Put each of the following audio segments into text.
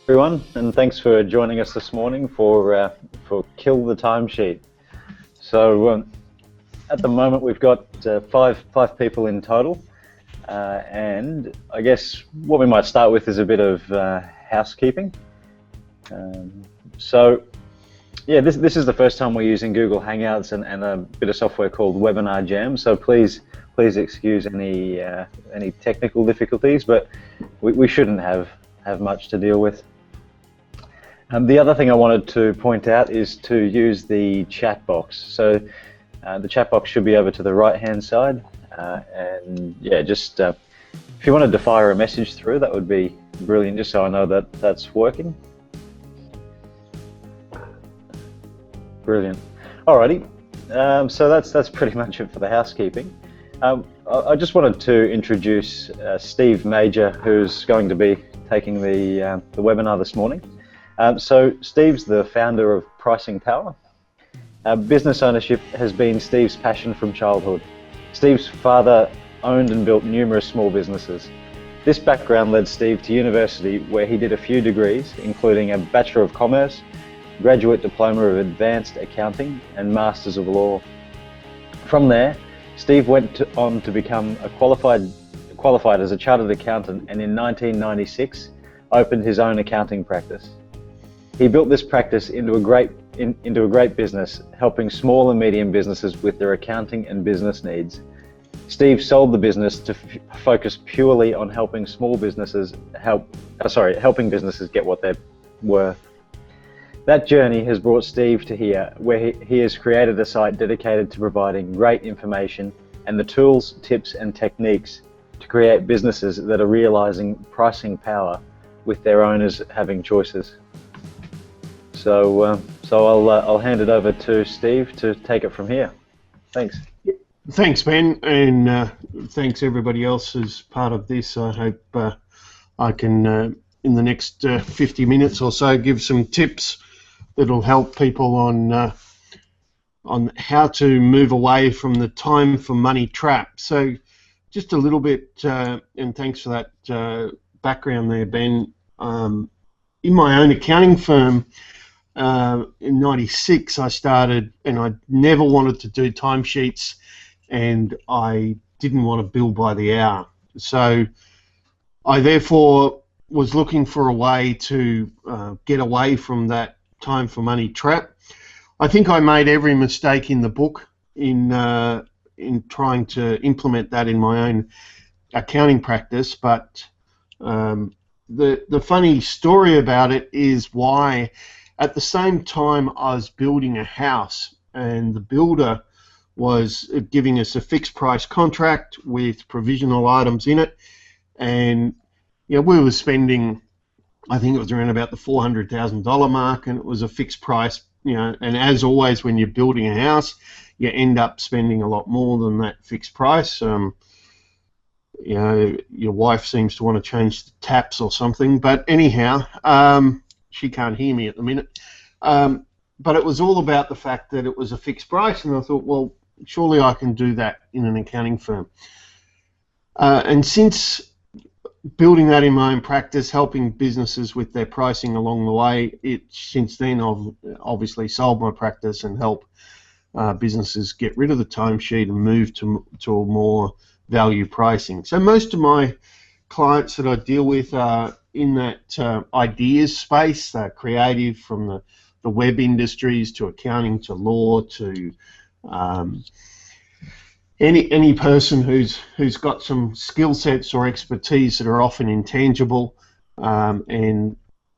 Everyone, and thanks for joining us this morning for Kill the Timesheet. So at the moment we've got five people in total, and I guess what we might start with is a bit of housekeeping. So yeah, this is the first time we're using Google Hangouts and a bit of software called Webinar Jam. So please excuse any technical difficulties, but we shouldn't have much to deal with. The other thing I wanted to point out is to use the chat box. So the chat box should be over to the right-hand side, and yeah, just if you wanted to fire a message through, that would be brilliant, just so I know that that's working. Brilliant. Alrighty, so that's pretty much it for the housekeeping. I just wanted to introduce Steve Major, who's going to be taking the webinar this morning. So Steve's the founder of Pricing Power. Business ownership has been Steve's passion from childhood. Steve's father owned and built numerous small businesses. This background led Steve to university, where he did a few degrees, including a Bachelor of Commerce, Graduate Diploma of Advanced Accounting, and Masters of Law. From there, Steve went on to become qualified as a chartered accountant, and in 1996 opened his own accounting practice. He built this practice into a great business, helping small and medium businesses with their accounting and business needs. Steve sold the business to focus purely on helping businesses get what they're worth. That journey has brought Steve to here, where he has created a site dedicated to providing great information and the tools, tips, and techniques to create businesses that are realizing pricing power with their owners having choices. So I'll hand it over to Steve to take it from here. Thanks. Thanks, Ben, and thanks everybody else as part of this. I hope I can, in the next 50 minutes or so, give some tips that'll help people on how to move away from the time for money trap. So just a little bit, and thanks for that background there, Ben. In my own accounting firm, in '96 I started, and I never wanted to do timesheets, and I didn't want to bill by the hour. So I therefore was looking for a way to get away from that time for money trap. I think I made every mistake in the book in trying to implement that in my own accounting practice, but the funny story about it is why at the same time I was building a house, and the builder was giving us a fixed price contract with provisional items in it, and we were spending, I think it was around about the $400,000 mark, and it was a fixed price, and as always when you're building a house, you end up spending a lot more than that fixed price. Your wife seems to want to change the taps or something, but anyhow, she can't hear me at the minute. But it was all about the fact that it was a fixed price, and I thought, well, surely I can do that in an accounting firm. And since building that in my own practice, helping businesses with their pricing along the way, since then I've obviously sold my practice and help businesses get rid of the timesheet and move to a more value pricing. So most of my clients that I deal with are in that ideas space. They're creative, from the web industries to accounting to law to any person who's got some skill sets or expertise that are often intangible, and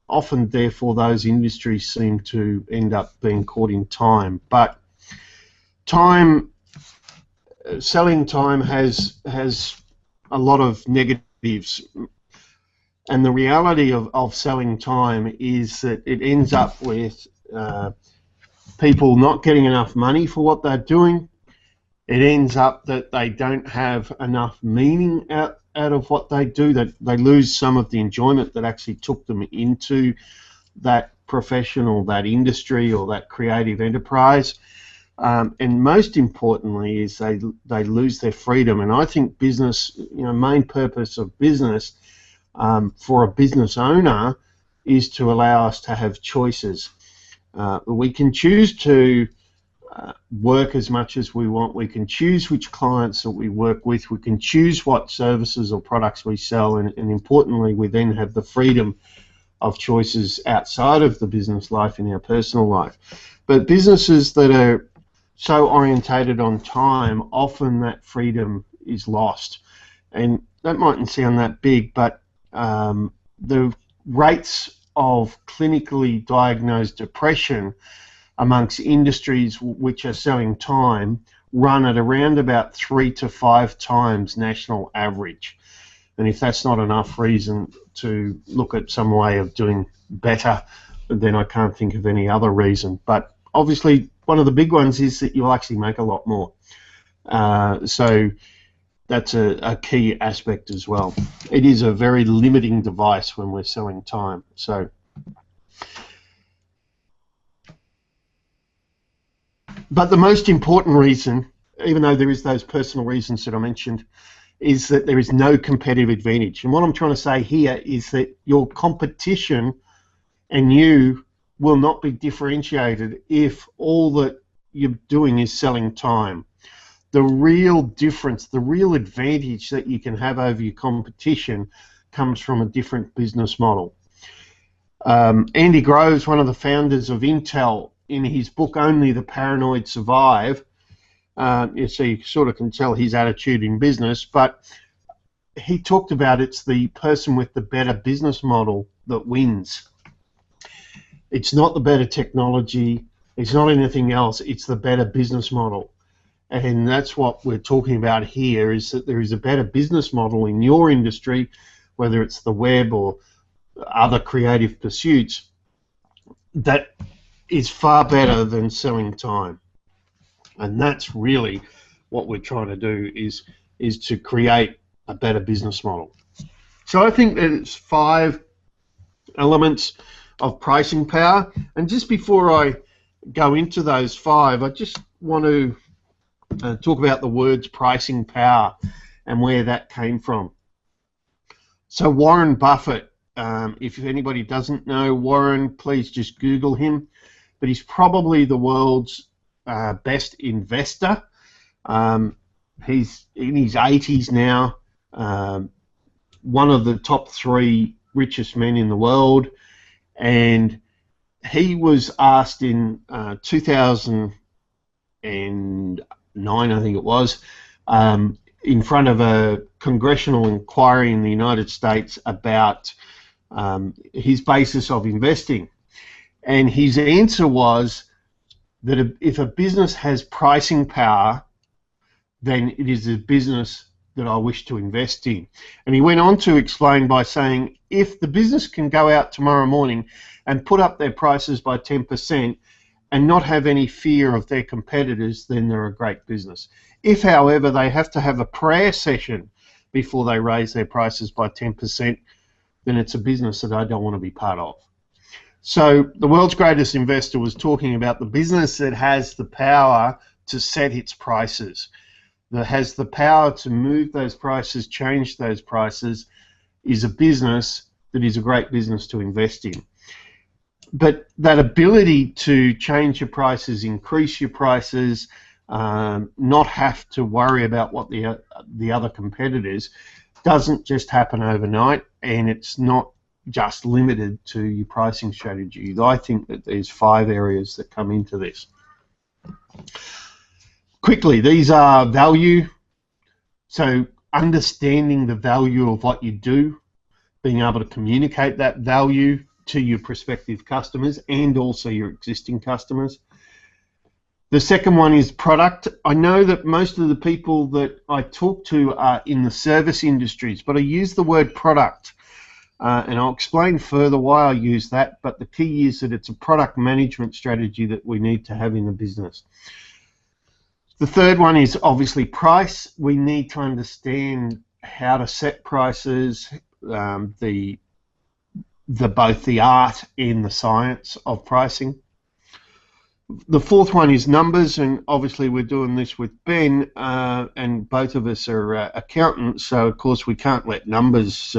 often therefore those industries seem to end up being caught in time. But selling time has a lot of negatives, and the reality of selling time is that it ends up with people not getting enough money for what they're doing. It ends up that they don't have enough meaning out of what they do, that they lose some of the enjoyment that actually took them into that profession or that industry or that creative enterprise. And most importantly is they lose their freedom. And I think business, main purpose of business for a business owner is to allow us to have choices. We can choose to work as much as we want. We can choose which clients that we work with. We can choose what services or products we sell, and importantly, we then have the freedom of choices outside of the business life in our personal life. But businesses that are so orientated on time, often that freedom is lost. And that mightn't sound that big, but the rates of clinically diagnosed depression amongst industries which are selling time run at around about 3 to 5 times national average. And if that's not enough reason to look at some way of doing better, then I can't think of any other reason. But obviously, one of the big ones is that you'll actually make a lot more. So that's a key aspect as well. It is a very limiting device when we're selling time. So, but the most important reason, even though there is those personal reasons that I mentioned, is that there is no competitive advantage. And what I'm trying to say here is that your competition and you will not be differentiated if all that you're doing is selling time. The real difference, the real advantage that you can have over your competition comes from a different business model. Andy Groves, one of the founders of Intel, in his book Only the Paranoid Survive, so you sort of can tell his attitude in business, but he talked about it's the person with the better business model that wins. It's not the better technology, it's not anything else, it's the better business model. And that's what we're talking about here, is that there is a better business model in your industry, whether it's the web or other creative pursuits, that is far better than selling time. And that's really what we're trying to do, is to create a better business model. So I think that it's 5 elements of pricing power. And just before I go into those 5, I just want to talk about the words pricing power and where that came from. So Warren Buffett, if anybody doesn't know Warren, please just Google him. But he's probably the world's best investor. He's in his 80s now, one of the top 3 richest men in the world, and he was asked in 2009, I think it was, in front of a congressional inquiry in the United States about his basis of investing. And his answer was that if a business has pricing power, then it is a business that I wish to invest in. And he went on to explain by saying, if the business can go out tomorrow morning and put up their prices by 10% and not have any fear of their competitors, then they're a great business. If, however, they have to have a prayer session before they raise their prices by 10%, then it's a business that I don't want to be part of. So the world's greatest investor was talking about the business that has the power to set its prices, that has the power to move those prices, change those prices, is a business that is a great business to invest in. But that ability to change your prices, increase your prices, not have to worry about what the other competitors, doesn't just happen overnight, and it's not just limited to your pricing strategy. I think that there's 5 areas that come into this. Quickly, these are value. So understanding the value of what you do, being able to communicate that value to your prospective customers and also your existing customers. The second one is product. I know that most of the people that I talk to are in the service industries, but I use the word product. And I'll explain further why I use that, but the key is that it's a product management strategy that we need to have in the business. The third one is obviously price. We need to understand how to set prices, both the art and the science of pricing. The fourth one is numbers, and obviously we're doing this with Ben, and both of us are accountants, so of course we can't let numbers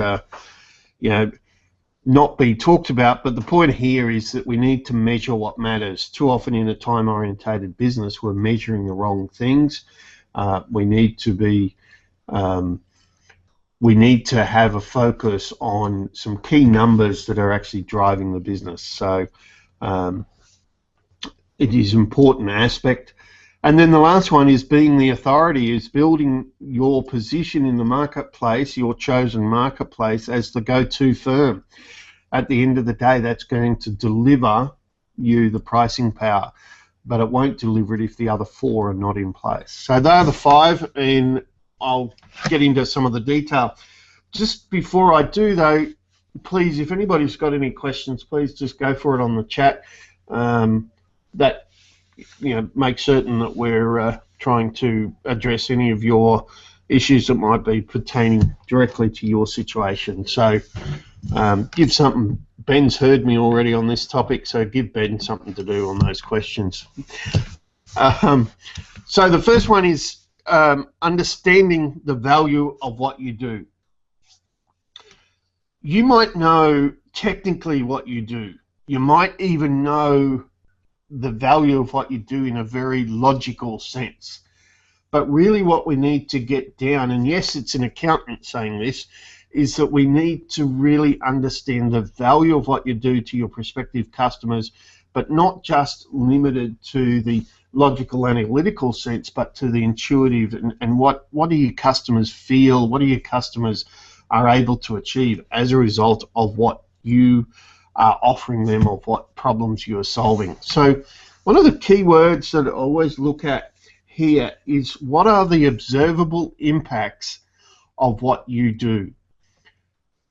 not be talked about, but the point here is that we need to measure what matters. Too often in a time-orientated business, we're measuring the wrong things. We need to have a focus on some key numbers that are actually driving the business. So it is an important aspect. And then the last one is being the authority, is building your position in the marketplace, your chosen marketplace, as the go-to firm. At the end of the day, that's going to deliver you the pricing power, but it won't deliver it if the other four are not in place. So they are the 5, and I'll get into some of the detail. Just before I do, though, please, if anybody's got any questions, please just go for it on the chat. That make certain that we're trying to address any of your issues that might be pertaining directly to your situation. So give something. Ben's heard me already on this topic, so give Ben something to do on those questions. So the first one is understanding the value of what you do. You might know technically what you do. You might even know the value of what you do in a very logical sense. But really what we need to get down, and yes, it's an accountant saying this, is that we need to really understand the value of what you do to your prospective customers, but not just limited to the logical analytical sense, but to the intuitive and what do your customers feel, what do your customers are able to achieve as a result of what you are offering them, of what problems you are solving. So one of the key words that I always look at here is, what are the observable impacts of what you do?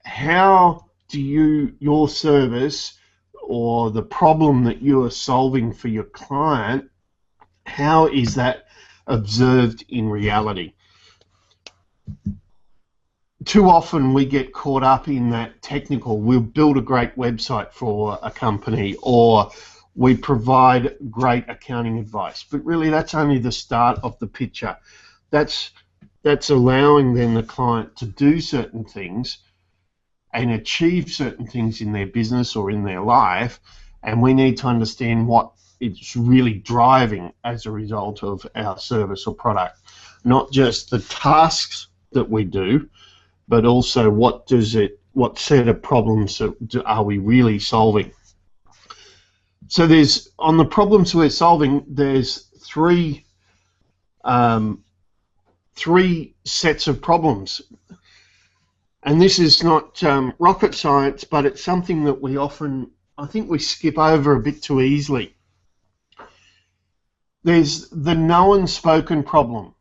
How do your service or the problem that you are solving for your client, how is that observed in reality? Too often we get caught up in that technical. We'll build a great website for a company, or we provide great accounting advice, but really that's only the start of the picture. That's allowing then the client to do certain things and achieve certain things in their business or in their life, and we need to understand what it's really driving as a result of our service or product. Not just the tasks that we do, but also what set of problems are we really solving. So on the problems we're solving, there's three sets of problems. And this is not rocket science, but it's something that I think we skip over a bit too easily. There's the known spoken problem.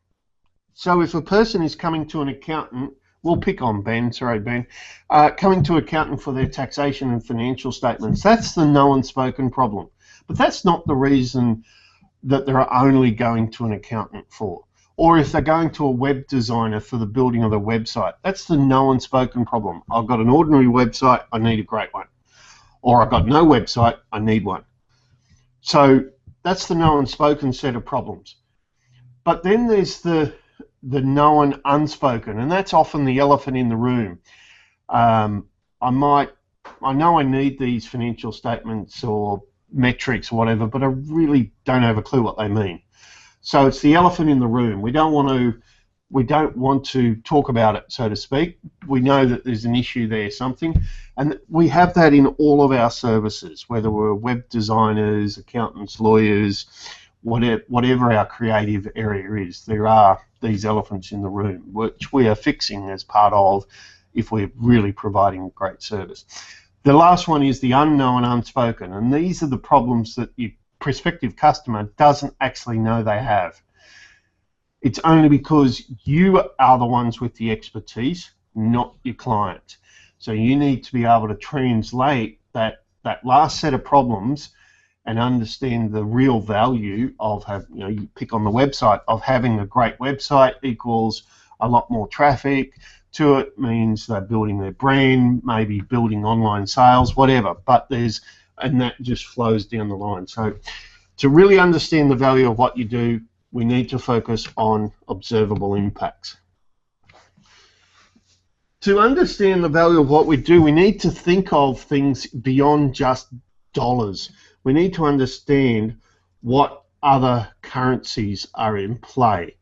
So if a person is coming to an accountant, we'll pick on Ben, sorry Ben, coming to an accountant for their taxation and financial statements, that's the known spoken problem. But that's not the reason that they're only going to an accountant for. Or if they're going to a web designer for the building of the website, that's the known spoken problem. I've got an ordinary website, I need a great one. Or I've got no website, I need one. So that's the known spoken set of problems. But then there's the known unspoken, and that's often the elephant in the room. I know I need these financial statements or metrics or whatever, but I really don't have a clue what they mean. So it's the elephant in the room. We don't want to talk about it, so to speak. We know that there's an issue there, something, and we have that in all of our services, whether we're web designers, accountants, lawyers, whatever our creative area is. There are these elephants in the room, which we are fixing as part of if we're really providing a great service. The last one is the unknown, unspoken, and these are the problems that your prospective customer doesn't actually know they have. It's only because you are the ones with the expertise, not your client. So you need to be able to translate that last set of problems and understand the real value of you pick on the website, of having a great website equals a lot more traffic to it, means they're building their brand, maybe building online sales, whatever. And that just flows down the line. So to really understand the value of what you do, we need to focus on observable impacts. To understand the value of what we do, we need to think of things beyond just dollars. We need to understand what other currencies are in play.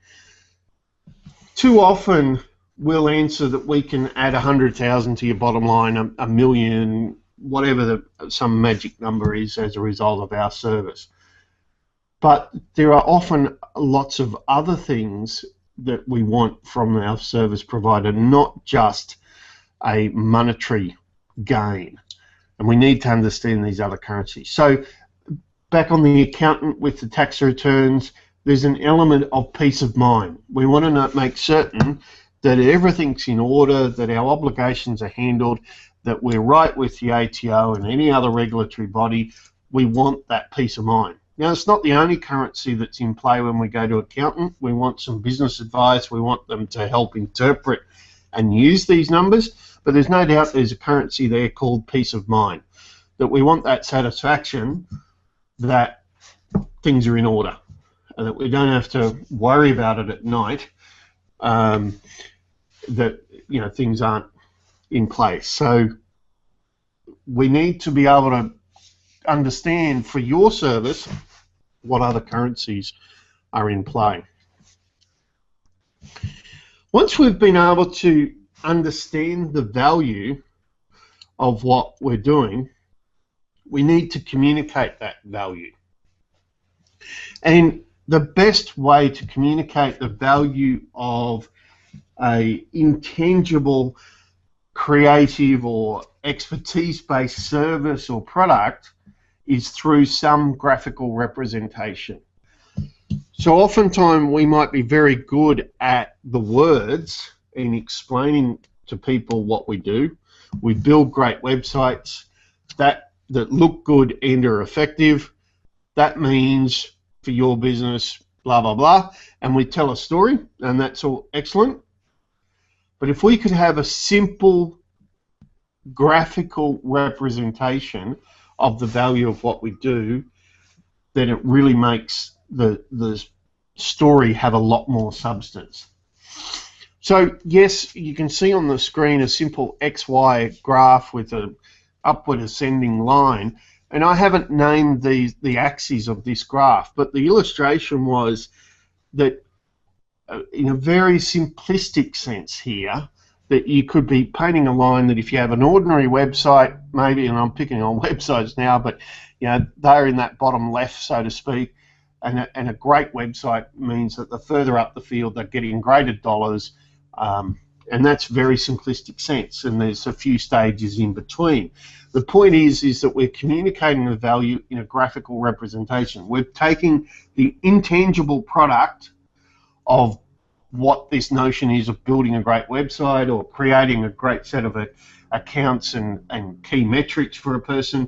Too often we'll answer that we can add 100,000 to your bottom line, a million, whatever some magic number is as a result of our service. But there are often lots of other things that we want from our service provider, not just a monetary gain. And we need to understand these other currencies. So back on the accountant with the tax returns, there's an element of peace of mind. We want to make certain that everything's in order, that our obligations are handled, that we're right with the ATO and any other regulatory body. We want that peace of mind. Now, it's not the only currency that's in play when we go to accountant. We want some business advice. We want them to help interpret and use these numbers. But there's no doubt there's a currency there called peace of mind, that we want that satisfaction that things are in order and that we don't have to worry about it at night, that things aren't in place. So we need to be able to understand for your service what other currencies are in play. Once we've been able to understand the value of what we're doing, we need to communicate that value. And the best way to communicate the value of a intangible, creative or expertise-based service or product is through some graphical representation. So oftentimes we might be very good at the words in explaining to people what we do. We build great websites that look good and are effective. That means for your business, blah, blah, blah. And we tell a story, and that's all excellent. But if we could have a simple graphical representation of the value of what we do, then it really makes the story have a lot more substance. So yes, you can see on the screen a simple XY graph with an upward ascending line, and I haven't named the axes of this graph, but the illustration was that in a very simplistic sense here, that you could be painting a line that if you have an ordinary website, maybe, and I'm picking on websites now, but they're in that bottom left, so to speak, and a great website means that the further up the field they're getting greater dollars, and that's very simplistic sense, and there's a few stages in between. The point is that we're communicating the value in a graphical representation. We're taking the intangible product of what this notion is of building a great website or creating a great set of accounts and key metrics for a person,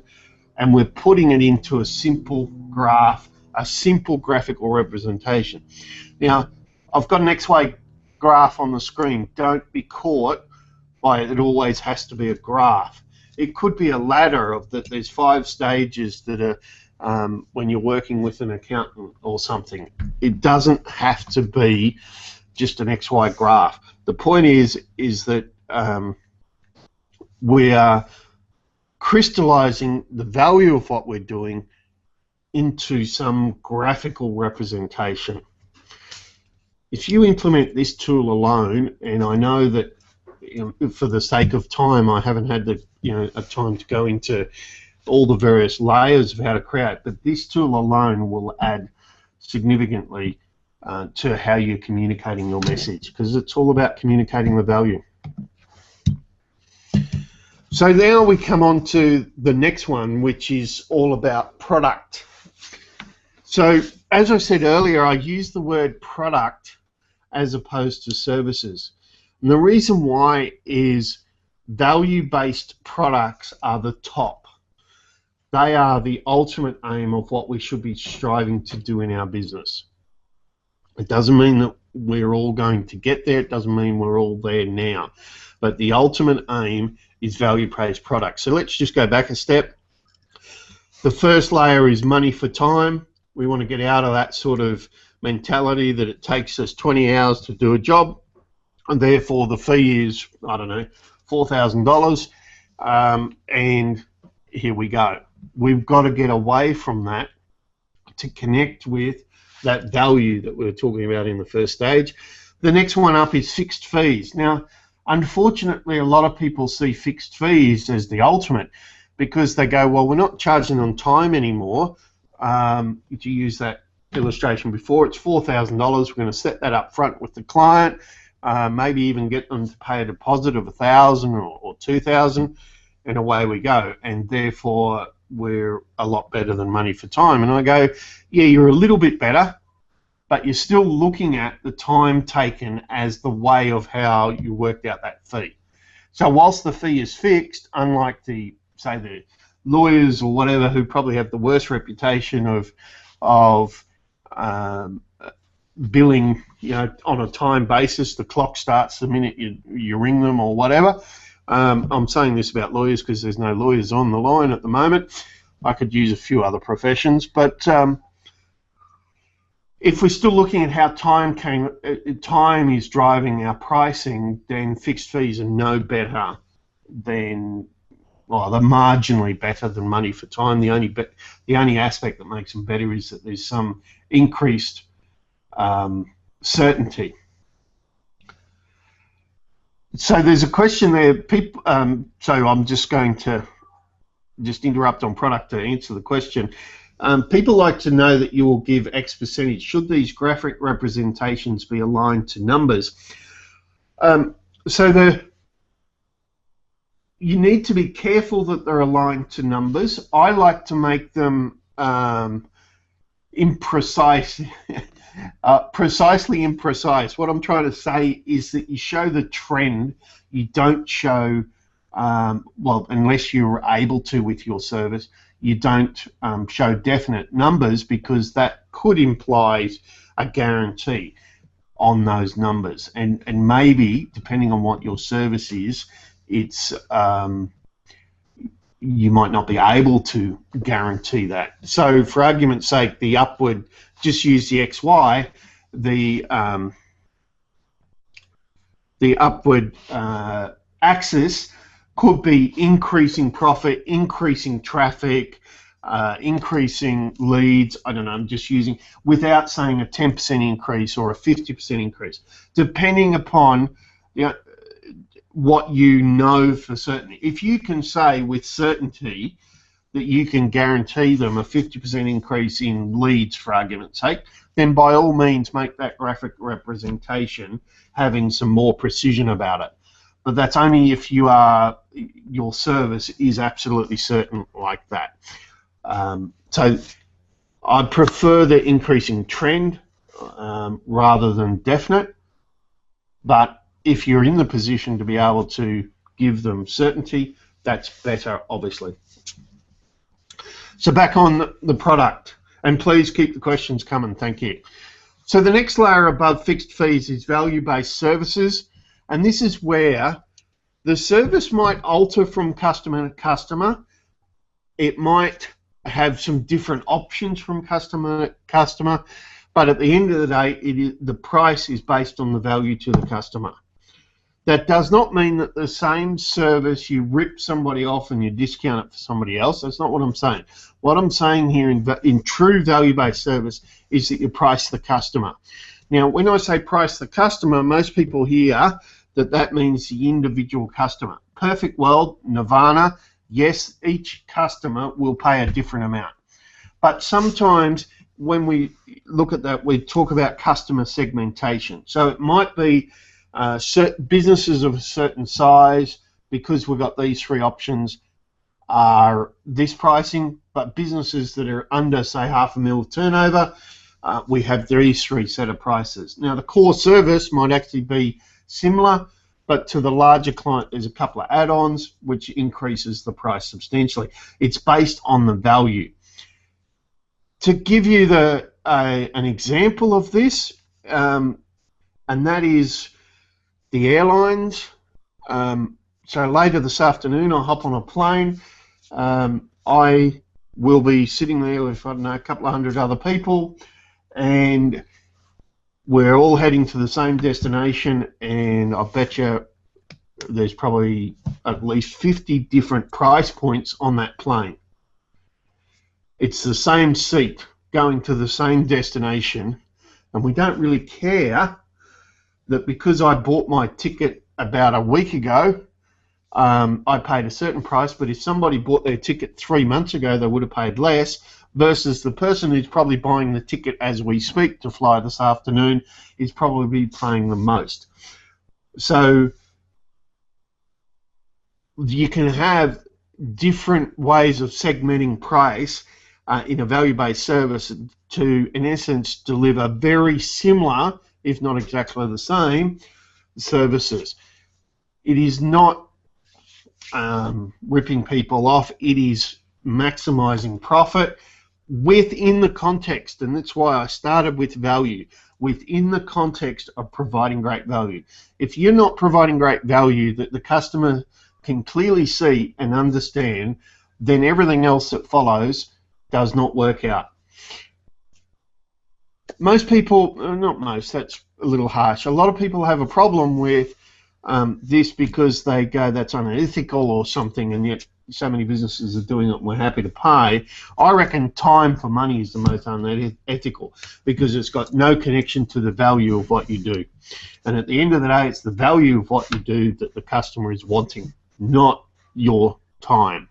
and we're putting it into a simple graph, a simple graphical representation. Now, I've got an XY graph on the screen. Don't be caught by it always has to be a graph. It could be a ladder of that there's 5 stages that are when you're working with an accountant or something. It doesn't have to be just an XY graph. The point is that we are crystallizing the value of what we're doing into some graphical representation. If you implement this tool alone, and I know that for the sake of time I haven't had a time to go into all the various layers of how to create, but this tool alone will add significantly to how you're communicating your message, because it's all about communicating the value. So now we come on to the next one, which is all about product. So as I said earlier, I use the word product as opposed to services. And the reason why is value-based products are the top. They are the ultimate aim of what we should be striving to do in our business. It doesn't mean that we're all going to get there. It doesn't mean we're all there now. But the ultimate aim is value-based products. So let's just go back a step. The first layer is money for time. We want to get out of that sort of mentality that it takes us 20 hours to do a job. and therefore the fee is, I don't know, $4,000, and here we go. We've got to get away from that to connect with that value that we were talking about in the first stage. The next one up is fixed fees. Now, unfortunately, a lot of people see fixed fees as the ultimate because they go, well, we're not charging on time anymore. To use that illustration before, it's $4,000. We're going to set that up front with the client, maybe even get them to pay a deposit of $1,000 or $2,000, and away we go. And therefore, we're a lot better than money for time. And I go, yeah, you're a little bit better, but you're still looking at the time taken as the way of how you worked out that fee. So whilst the fee is fixed, unlike the lawyers or whatever who probably have the worst reputation of billing, on a time basis, the clock starts the minute you ring them or whatever. I'm saying this about lawyers because there's no lawyers on the line at the moment. I could use a few other professions, but if we're still looking at how time is driving our pricing, then fixed fees are no better than, well, they're marginally better than money for time. The only aspect that makes them better is that there's some increased certainty. So there's a question there. People, so I'm just going to interrupt on product to answer the question. People like to know that you will give X percentage. Should these graphic representations be aligned to numbers? You need to be careful that they're aligned to numbers. I like to make them precisely imprecise. What I'm trying to say is that you show the trend. You don't show, well, unless you're able to with your service, you don't show definite numbers because that could imply a guarantee on those numbers. And maybe, depending on what your service is, it's you might not be able to guarantee that. So for argument's sake, the upward, just use the XY, the upward axis could be increasing profit, increasing traffic, increasing leads. I don't know, I'm just using, without saying a 10% increase or a 50% increase, depending upon what you know for certain. If you can say with certainty that you can guarantee them a 50% increase in leads, for argument's sake, then by all means make that graphic representation having some more precision about it. But that's only if your service is absolutely certain like that. So I prefer the increasing trend rather than definite, but if you're in the position to be able to give them certainty, that's better, obviously. So back on the product, and please keep the questions coming, thank you. So the next layer above fixed fees is value-based services, and this is where the service might alter from customer to customer. It might have some different options from customer to customer, but at the end of the day, the price is based on the value to the customer. That does not mean that the same service you rip somebody off and you discount it for somebody else. That's not what I'm saying. What I'm saying here in true value-based service is that you price the customer. Now, when I say price the customer, most people hear that means the individual customer. Perfect world, nirvana, yes, each customer will pay a different amount. But sometimes when we look at that, we talk about customer segmentation. So it might be certain businesses of a certain size, because we've got these three options, are this pricing, but businesses that are under, say, $500,000 turnover, we have these three set of prices. Now, the core service might actually be similar, but to the larger client, there's a couple of add-ons which increases the price substantially. It's based on the value. To give you an example of this, and that is the airlines. So later this afternoon, I'll hop on a plane. I will be sitting there with, I don't know, a couple of hundred other people, and we're all heading to the same destination, and I bet you there's probably at least 50 different price points on that plane. It's the same seat going to the same destination, and we don't really care that because I bought my ticket about a week ago, I paid a certain price, but if somebody bought their ticket 3 months ago, they would have paid less, versus the person who's probably buying the ticket as we speak to fly this afternoon is probably paying the most. So you can have different ways of segmenting price in a value-based service to, in essence, deliver very similar, if not exactly the same, services. It is not ripping people off. It is maximizing profit within the context, and that's why I started with value, within the context of providing great value. If you're not providing great value that the customer can clearly see and understand, then everything else that follows does not work out. Most people, not most, that's a little harsh, a lot of people have a problem with this because they go, that's unethical or something, and yet so many businesses are doing it and we're happy to pay. I reckon time for money is the most unethical because it's got no connection to the value of what you do. And at the end of the day, it's the value of what you do that the customer is wanting, not your time.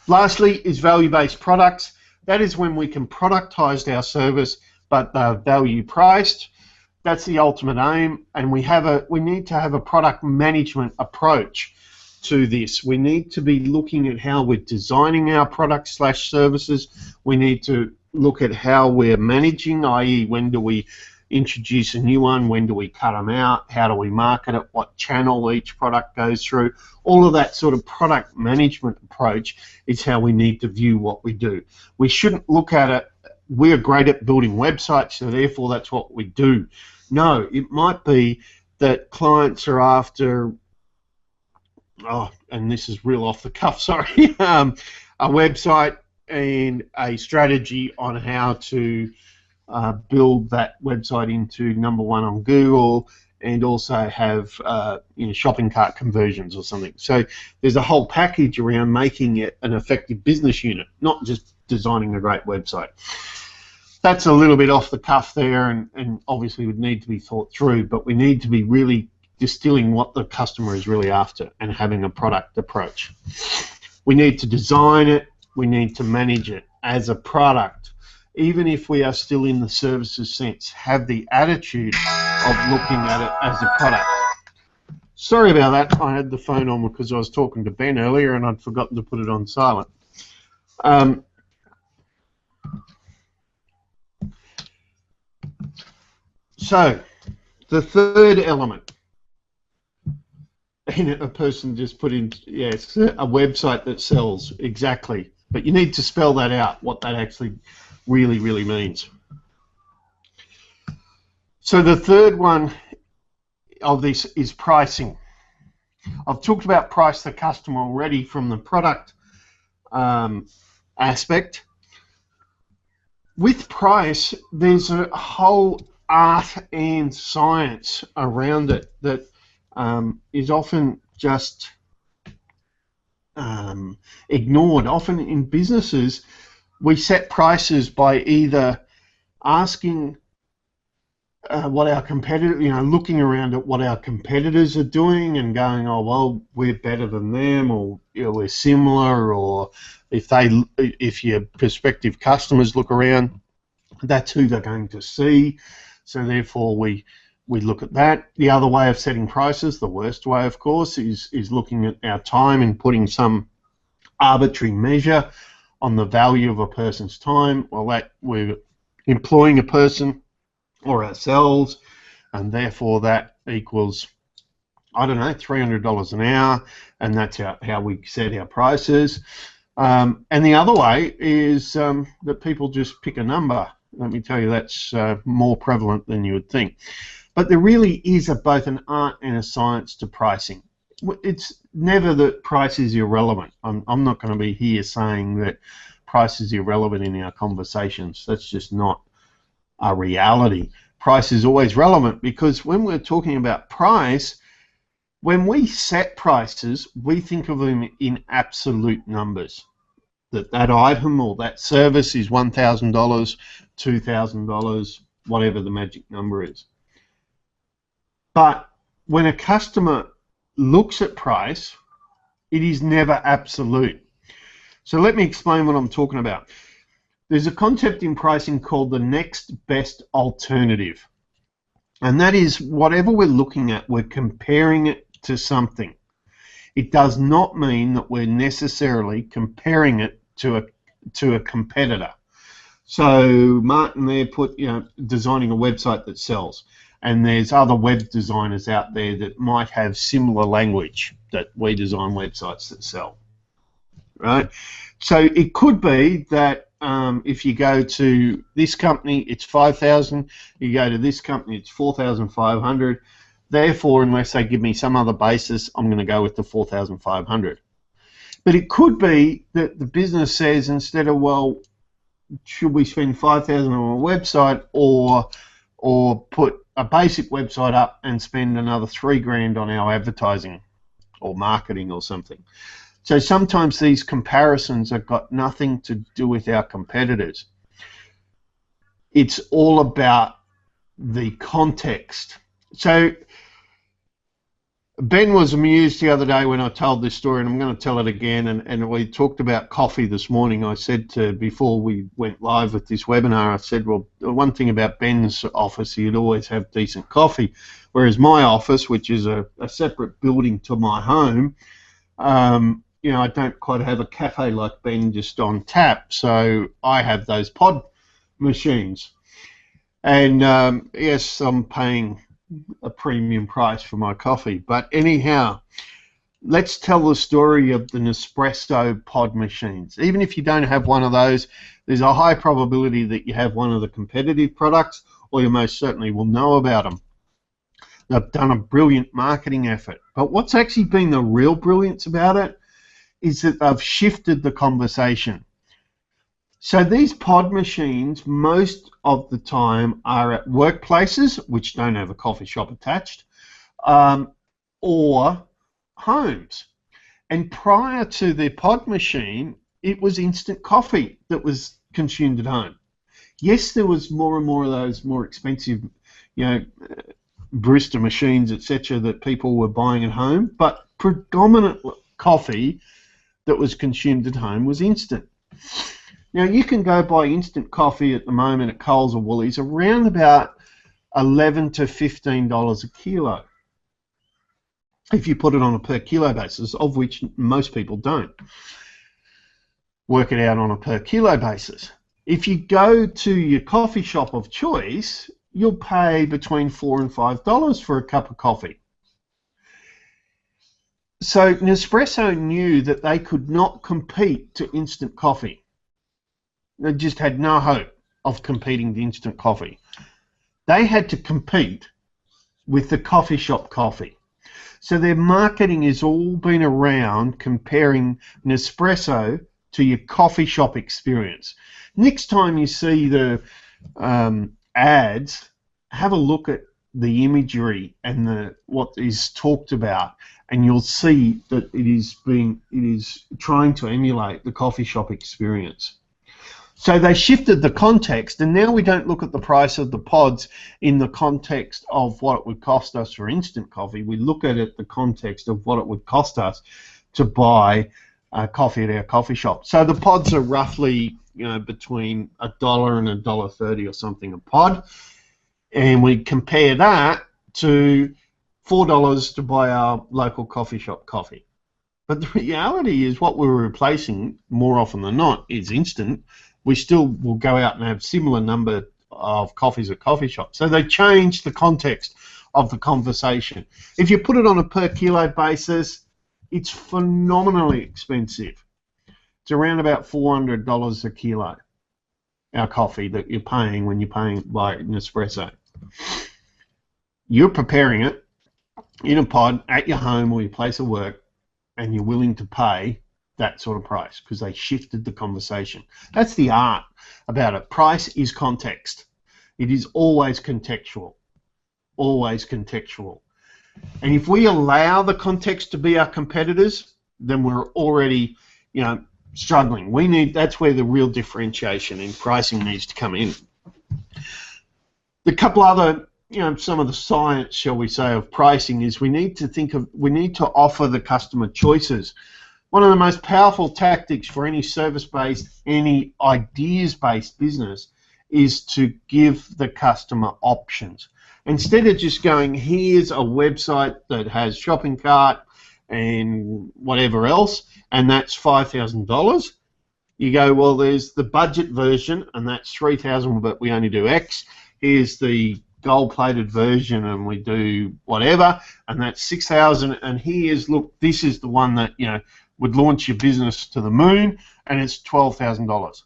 Lastly is value-based products. That is when we can productize our service, but they're value priced. That's the ultimate aim, and we need to have a product management approach to this. We need to be looking at how we're designing our products / services. We need to look at how we're managing, i.e. when do we introduce a new one, when do we cut them out, how do we market it, what channel each product goes through. All of that sort of product management approach is how we need to view what we do. We shouldn't look at it, we're great at building websites, so therefore that's what we do. No, it might be that clients are after, and this is real off the cuff, sorry, a website and a strategy on how to build that website into #1 on Google, and also have shopping cart conversions or something. So there's a whole package around making it an effective business unit, not just designing a great website. That's a little bit off the cuff there, and obviously would need to be thought through, but we need to be really distilling what the customer is really after and having a product approach. We need to design it, we need to manage it as a product. Even if we are still in the services sense, have the attitude of looking at it as a product. Sorry about that, I had the phone on because I was talking to Ben earlier and I'd forgotten to put it on silent. So, the third element, and a person just put in, yes, a website that sells, exactly. But you need to spell that out, what that actually really means. So the third one of this is pricing. I've talked about price to customer already from the product aspect. With price, there's a whole art and science around it that is often just ignored. Often in businesses, we set prices by either asking what our competitor, looking around at what our competitors are doing and going, oh well, we're better than them, or we're similar, or if your prospective customers look around, that's who they're going to see. So therefore, we look at that. The other way of setting prices, the worst way, of course, is looking at our time and putting some arbitrary measure on the value of a person's time. Well, that we're employing a person or ourselves, and therefore that equals, I don't know, $300 an hour, and that's how we set our prices. And the other way is that people just pick a number. Let me tell you, that's more prevalent than you would think. But there really is both an art and a science to pricing. It's never that price is irrelevant. I'm not going to be here saying that price is irrelevant in our conversations. That's just not a reality. price is always relevant, because when we're talking about price, when we set prices, we think of them in absolute numbers. That item or that service is $1,000, $2,000, whatever the magic number is. But when a customer looks at price, it is never absolute. So let me explain what I'm talking about. There's a concept in pricing called the next best alternative. And that is, whatever we're looking at, we're comparing it to something. It does not mean that we're necessarily comparing it to a competitor. So Martin there put, designing a website that sells, and there's other web designers out there that might have similar language that we design websites that sell, right? So it could be that if you go to this company, it's 5,000. You go to this company, it's 4,500. Therefore, unless they give me some other basis, I'm going to go with the 4,500. But it could be that the business says, instead of, well, should we spend 5,000 on a website or put a basic website up and spend another $3,000 on our advertising or marketing or something? So sometimes these comparisons have got nothing to do with our competitors. It's all about the context. So Ben was amused the other day when I told this story, and I'm going to tell it again, and we talked about coffee this morning. I said before we went live with this webinar, I said, well, the one thing about Ben's office, he'd always have decent coffee, whereas my office, which is a separate building to my home, I don't quite have a cafe like Ben just on tap, so I have those pod machines. And yes, I'm paying a premium price for my coffee. But anyhow, let's tell the story of the Nespresso pod machines. Even if you don't have one of those, there's a high probability that you have one of the competitive products, or you most certainly will know about them. They've done a brilliant marketing effort. But what's actually been the real brilliance about it is that they've shifted the conversation. So these pod machines, most of the time, are at workplaces, which don't have a coffee shop attached, or homes. And prior to the pod machine, it was instant coffee that was consumed at home. Yes, there was more and more of those more expensive, barista machines, etc., that people were buying at home, but predominant coffee that was consumed at home was instant. Now, you can go buy instant coffee at the moment at Coles or Woolies around about $11 to $15 a kilo, if you put it on a per kilo basis, of which most people don't work it out on a per kilo basis. If you go to your coffee shop of choice, you'll pay between $4 and $5 for a cup of coffee. So Nespresso knew that they could not compete to instant coffee. They just had no hope of competing to instant coffee. They had to compete with the coffee shop coffee. So their marketing has all been around comparing Nespresso to your coffee shop experience. Next time you see the ads, have a look at the imagery and what is talked about, and you'll see that it is trying to emulate the coffee shop experience. So they shifted the context, and now we don't look at the price of the pods in the context of what it would cost us for instant coffee. We look at it the context of what it would cost us to buy coffee at our coffee shop. So the pods are roughly between $1 and $1.30 or something a pod, and we compare that to $4 to buy our local coffee shop coffee. But the reality is, what we're replacing more often than not is instant. We still will go out and have similar number of coffees at coffee shops. So they changed the context of the conversation. If you put it on a per kilo basis, it's phenomenally expensive. It's around about $400 a kilo, our coffee that you're paying when you're paying by Nespresso. You're preparing it in a pod at your home or your place of work, and you're willing to pay that sort of price because they shifted the conversation. That's the art about it. Price is context. It is always contextual. Always contextual. And if we allow the context to be our competitors, then we're already, struggling. That's where the real differentiation in pricing needs to come in. The couple other, some of the science, shall we say, of pricing is we need to offer the customer choices. One of the most powerful tactics for any service-based, any ideas-based business is to give the customer options. Instead of just going, here's a website that has shopping cart and whatever else, and that's $5,000, you go, well, there's the budget version, and that's $3,000, but we only do X. Here's the gold-plated version, and we do whatever, and that's $6,000. And here's, look, this is the one that would launch your business to the moon, and it's $12,000.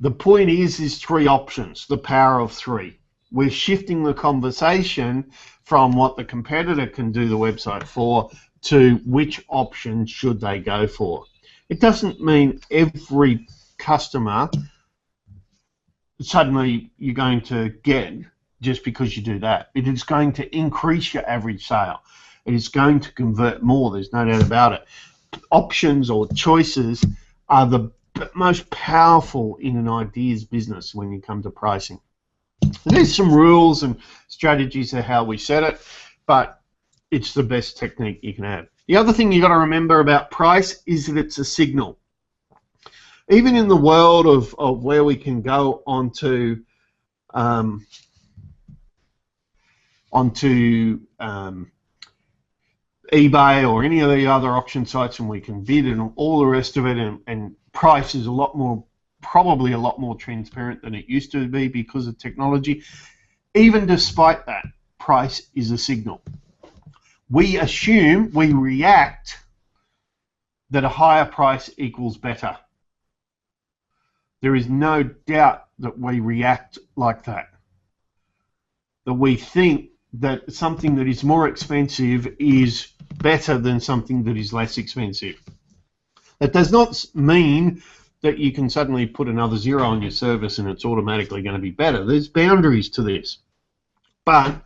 The point is three options, the power of three. We're shifting the conversation from what the competitor can do the website for to which option should they go for. It doesn't mean every customer suddenly you're going to get just because you do that. It is going to increase your average sale. It is going to convert more, there's no doubt about it. Options or choices are the most powerful in an ideas business when you come to pricing. There's some rules and strategies of how we set it, but it's the best technique you can have. The other thing you've got to remember about price is that it's a signal. Even in the world of where we can go onto eBay or any of the other auction sites, and we can bid and all the rest of it, and price is probably a lot more transparent than it used to be because of technology. Even despite that, price is a signal. We react that a higher price equals better. There is no doubt that we react like that. That we think that something that is more expensive is better than something that is less expensive. That does not mean that you can suddenly put another zero on your service and it's automatically going to be better. There's boundaries to this. But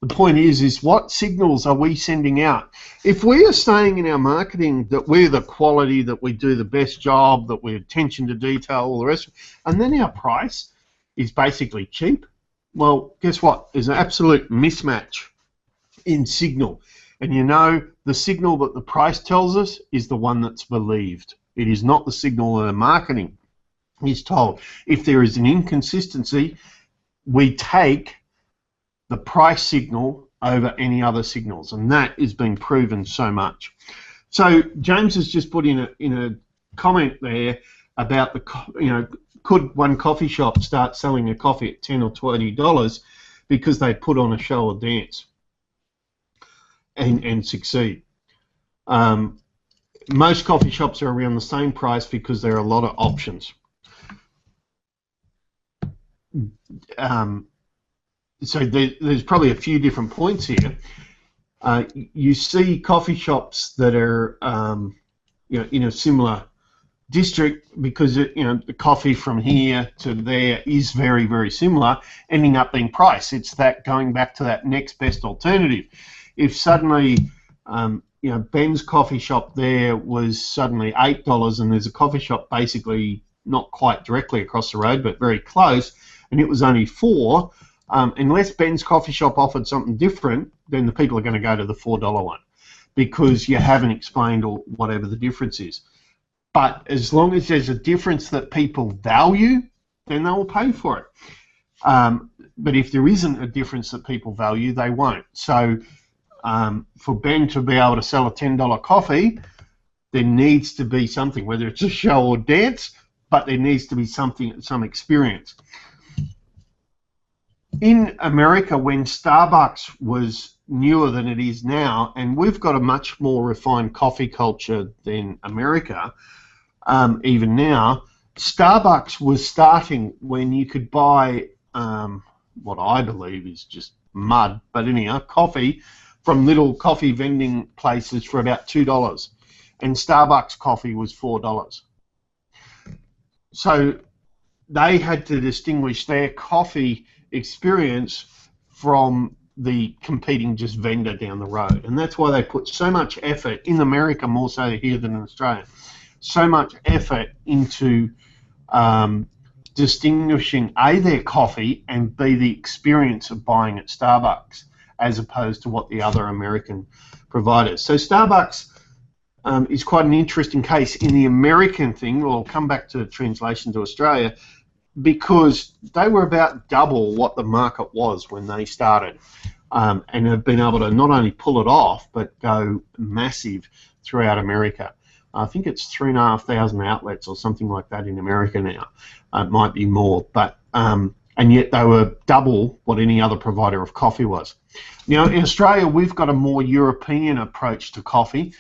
the point is what signals are we sending out? If we are saying in our marketing that we're the quality, that we do the best job, that we're attention to detail, all the rest, and then our price is basically cheap, well, guess what? There's an absolute mismatch in signal. And the signal that the price tells us is the one that's believed. It is not the signal that the marketing is told. If there is an inconsistency, we take the price signal over any other signals, and that is being proven so much. So James has just put in a comment there about could one coffee shop start selling a coffee at $10 or $20 because they put on a show or dance and succeed? Most coffee shops are around the same price because there are a lot of options. So there's probably a few different points here. You see coffee shops that are in a similar district because the coffee from here to there is very, very similar, ending up being price. It's that going back to that next best alternative. If suddenly Ben's coffee shop there was suddenly $8 and there's a coffee shop basically not quite directly across the road but very close and it was only $4, unless Ben's coffee shop offered something different, then the people are going to go to the $4 one because you haven't explained or whatever the difference is. But as long as there's a difference that people value, then they will pay for it. But if there isn't a difference that people value, they won't. So for Ben to be able to sell a $10 coffee, there needs to be something, whether it's a show or dance, but there needs to be something, some experience. In America, when Starbucks was newer than it is now, and we've got a much more refined coffee culture than America, even now, Starbucks was starting when you could buy what I believe is just mud, but anyhow, coffee from little coffee vending places for about $2, and Starbucks coffee was $4. So they had to distinguish their coffee experience from the competing just vendor down the road. And that's why they put so much effort, in America more so here than in Australia, so much effort into distinguishing A, their coffee, and B, the experience of buying at Starbucks as opposed to what the other American providers. So Starbucks is quite an interesting case in the American thing. We'll come back to the translation to Australia, because they were about double what the market was when they started, and have been able to not only pull it off but go massive throughout America. I think it's 3,500 outlets or something like that in America now. It might be more, but and yet they were double what any other provider of coffee was. Now in Australia, we've got a more European approach to coffee.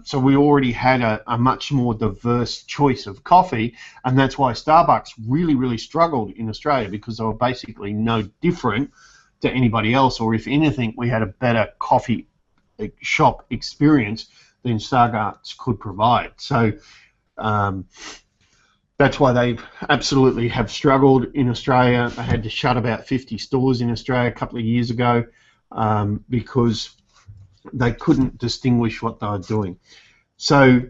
So we already had a much more diverse choice of coffee, and that's why Starbucks really struggled in Australia, because they were basically no different to anybody else, or if anything, we had a better coffee shop experience than Starbucks could provide. So that's why they absolutely have struggled in Australia. They had to shut about 50 stores in Australia a couple of years ago because they couldn't distinguish what they were doing. So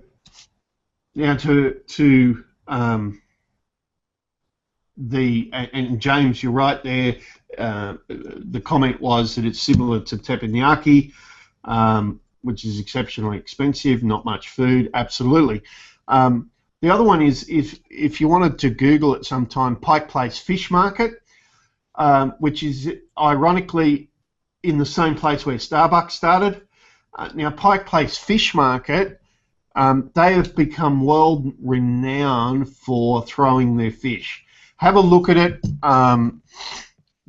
now and James, you're right there. The comment was that it's similar to teppanyaki, which is exceptionally expensive, not much food. Absolutely. The other one is, if you wanted to Google it sometime, Pike Place Fish Market, which is ironically in the same place where Starbucks started. Now, Pike Place Fish Market, they have become world renowned for throwing their fish. Have a look at it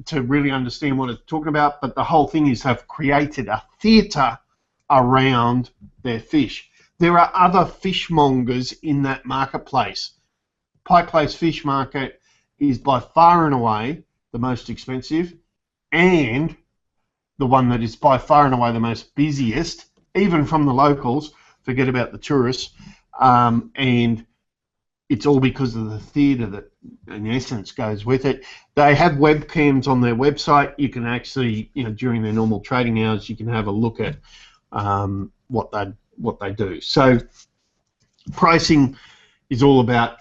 to really understand what it's talking about, but the whole thing is they've created a theatre around their fish. There are other fishmongers in that marketplace. Pike Place Fish Market is by far and away the most expensive, and the one that is by far and away the most busiest, even from the locals, forget about the tourists, and it's all because of the theatre that, in essence, goes with it. They have webcams on their website. You can actually, during their normal trading hours, you can have a look at what they do. So pricing is all about,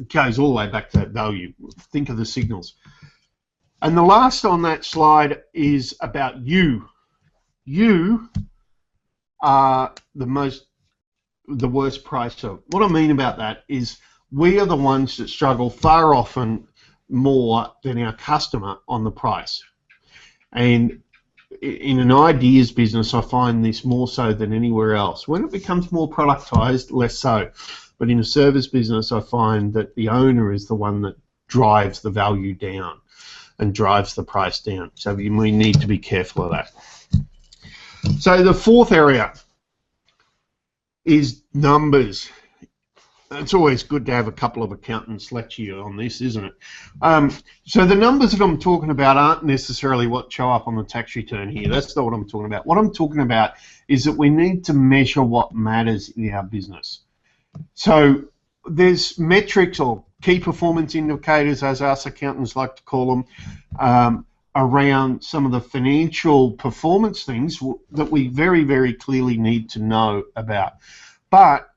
goes all the way back to that value. Think of the signals. And the last on that slide is about you. You are the worst pricer. What I mean about that is we are the ones that struggle far often more than our customer on the price. And in an ideas business, I find this more so than anywhere else. When it becomes more productized, less so. But in a service business, I find that the owner is the one that drives the value down and drives the price down. So we need to be careful of that. So the fourth area is numbers. It's always good to have a couple of accountants lecture you on this, isn't it? So the numbers that I'm talking about aren't necessarily what show up on the tax return here. That's not what I'm talking about. What I'm talking about is that we need to measure what matters in our business. So there's metrics or key performance indicators, as us accountants like to call them, around some of the financial performance things that we very clearly need to know about. But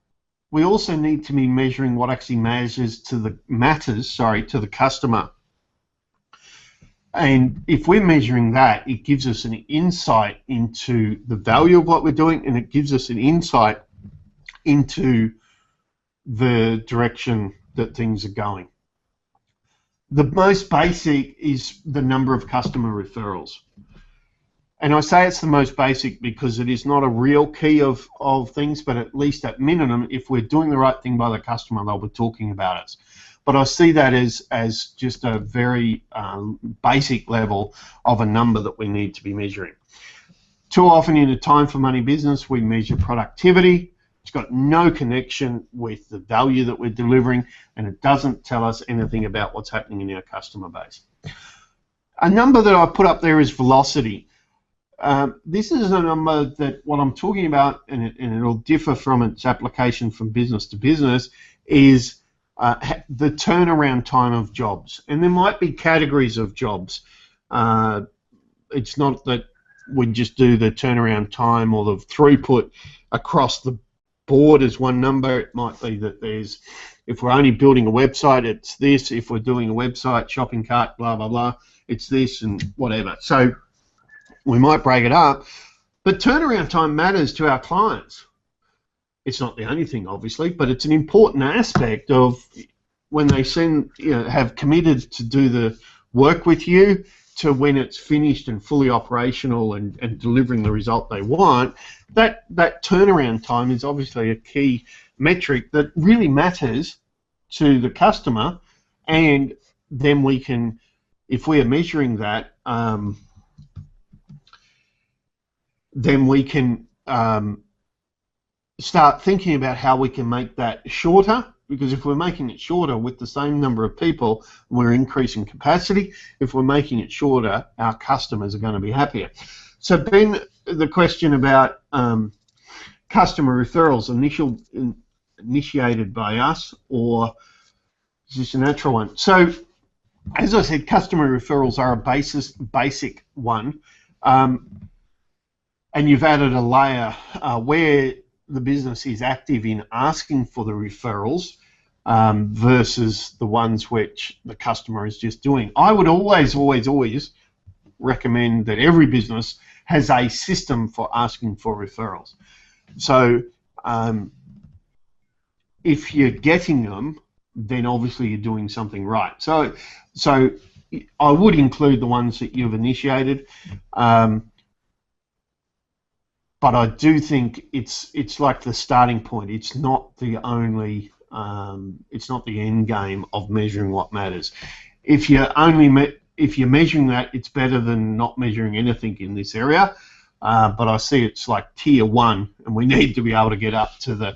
we also need to be measuring what actually matters to the customer. And if we're measuring that, it gives us an insight into the value of what we're doing, and it gives us an insight into the direction that things are going. The most basic is the number of customer referrals. And I say it's the most basic because it is not a real key of things, but at least at minimum, if we're doing the right thing by the customer, they'll be talking about us. But I see that as just a very basic level of a number that we need to be measuring. Too often in a time for money business, we measure productivity. It's got no connection with the value that we're delivering, and it doesn't tell us anything about what's happening in our customer base. A number that I put up there is velocity. This is a number that what I'm talking about, and it'll differ from its application from business to business, is the turnaround time of jobs. And there might be categories of jobs. It's not that we just do the turnaround time or the throughput across the board as one number. It might be that there's, if we're only building a website, it's this. If we're doing a website, shopping cart, blah, blah, blah, it's this and whatever. So we might break it up. But turnaround time matters to our clients. It's not the only thing, obviously, but it's an important aspect of when they have committed to do the work with you to when it's finished and fully operational and delivering the result they want. That turnaround time is obviously a key metric that really matters to the customer, and then we can, if we are measuring that, then we can start thinking about how we can make that shorter, because if we're making it shorter with the same number of people, we're increasing capacity. If we're making it shorter, our customers are going to be happier. So Ben, the question about customer referrals, initiated by us, or is this a natural one? So as I said, customer referrals are a basic one, and you've added a layer where the business is active in asking for the referrals versus the ones which the customer is just doing. I would always recommend that every business has a system for asking for referrals. So if you're getting them, then obviously you're doing something right. So I would include the ones that you've initiated. But I do think it's like the starting point. It's not the only. It's not the end game of measuring what matters. If you're measuring that, it's better than not measuring anything in this area. But I see it's like tier 1, and we need to be able to get up to the.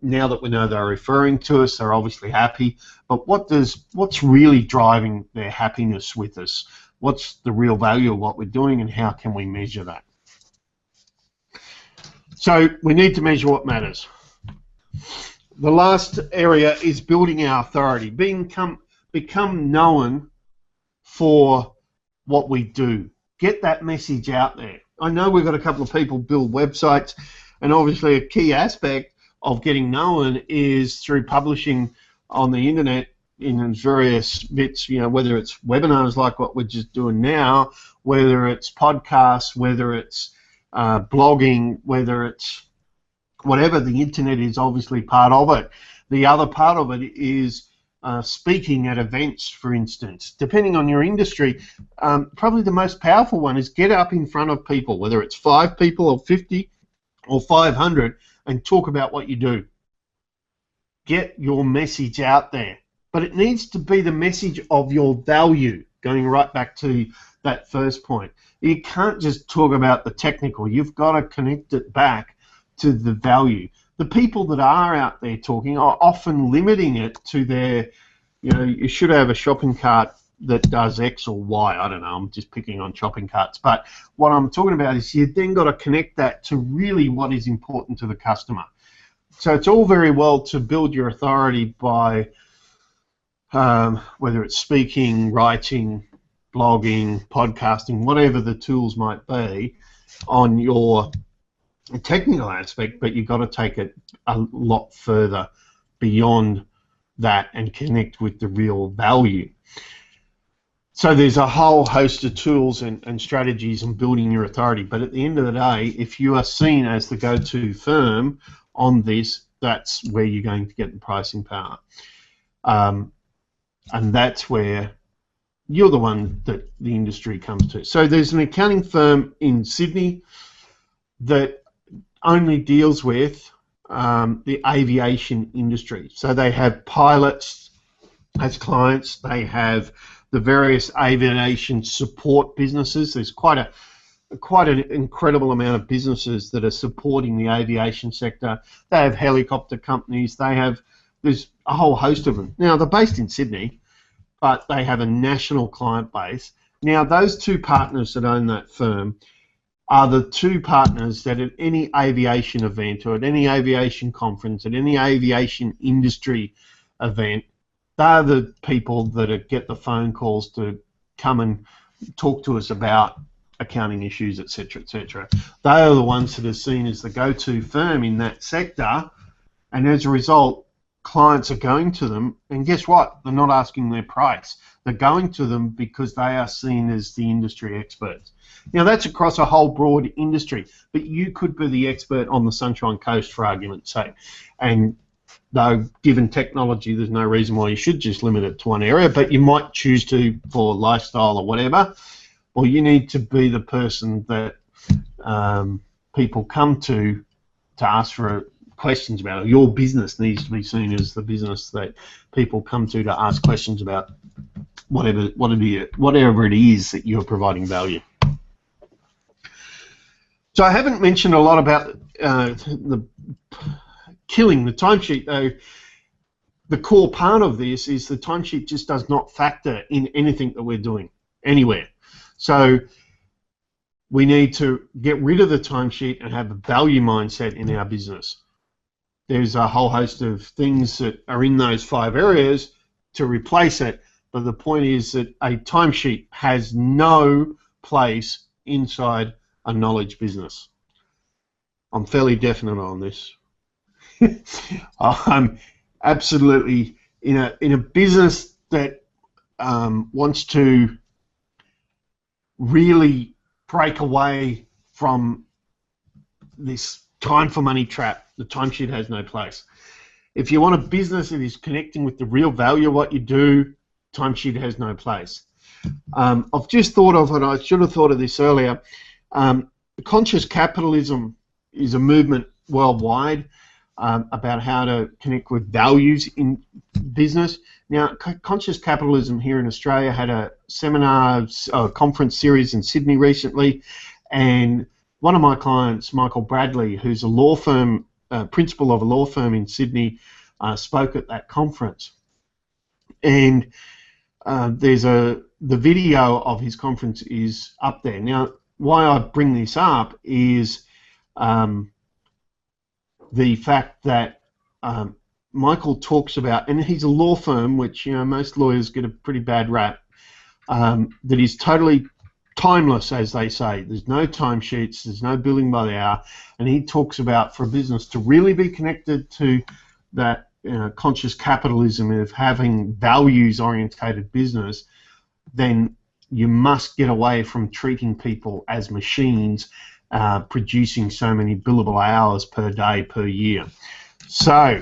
Now that we know they're referring to us, they're obviously happy. But what's really driving their happiness with us? What's the real value of what we're doing, and how can we measure that? So we need to measure what matters. The last area is building our authority, become known for what we do. Get that message out there. I know we've got a couple of people build websites, and obviously a key aspect of getting known is through publishing on the internet in various bits, whether it's webinars like what we're just doing now, whether it's podcasts, whether it's blogging, whether it's whatever. The internet is obviously part of it. The other part of it is speaking at events, for instance. Depending on your industry, probably the most powerful one is get up in front of people, whether it's 5 people or 50 or 500, and talk about what you do. Get your message out there. But it needs to be the message of your value, going right back to that first point. You can't just talk about the technical. You've got to connect it back to the value. The people that are out there talking are often limiting it to their, you should have a shopping cart that does X or Y. I don't know, I'm just picking on shopping carts. But what I'm talking about is you've then got to connect that to really what is important to the customer. So it's all very well to build your authority by whether it's speaking, writing, blogging, podcasting, whatever the tools might be on your technical aspect, but you've got to take it a lot further beyond that and connect with the real value. So there's a whole host of tools and strategies in building your authority, but at the end of the day, if you are seen as the go-to firm on this, that's where you're going to get the pricing power. And that's where you're the one that the industry comes to. So there's an accounting firm in Sydney that only deals with the aviation industry. So they have pilots as clients. They have the various aviation support businesses. There's quite an incredible amount of businesses that are supporting the aviation sector. They have helicopter companies. There's a whole host of them. Now, they're based in Sydney, but they have a national client base. Now, those 2 partners that own that firm are the 2 partners that at any aviation event or at any aviation conference, at any aviation industry event, they're the people that get the phone calls to come and talk to us about accounting issues, etc., etc. They are the ones that are seen as the go-to firm in that sector, and as a result, clients are going to them, and guess what? They're not asking their price. They're going to them because they are seen as the industry experts. Now, that's across a whole broad industry, but you could be the expert on the Sunshine Coast, for argument's sake. And though, given technology, there's no reason why you should just limit it to one area, but you might choose to for lifestyle or whatever. Or you need to be the person that people come to ask for questions about. Your business needs to be seen as the business that people come to ask questions about whatever it is that you're providing value. So I haven't mentioned a lot about the timesheet, though. The core part of this is the timesheet just does not factor in anything that we're doing anywhere. So we need to get rid of the timesheet and have a value mindset in our business. There's a whole host of things that are in those 5 areas to replace it, but the point is that a timesheet has no place inside a knowledge business. I'm fairly definite on this. I'm absolutely in a business that wants to really break away from this time for money trap. The timesheet has no place. If you want a business that is connecting with the real value of what you do, timesheet has no place. I've just thought of, and I should have thought of this earlier, conscious capitalism is a movement worldwide about how to connect with values in business. Now, conscious capitalism here in Australia had a seminar, conference series in Sydney recently, and one of my clients, Michael Bradley, who's a law firm, principal of a law firm in Sydney, spoke at that conference. And there's the video of his conference is up there. Now, why I bring this up is the fact that Michael talks about, and he's a law firm, which, you know, most lawyers get a pretty bad rap, that is totally timeless, as they say. There's no timesheets, there's no billing by the hour, and he talks about, for a business to really be connected to that conscious capitalism of having values-orientated business, then you must get away from treating people as machines, producing so many billable hours per day, per year. So,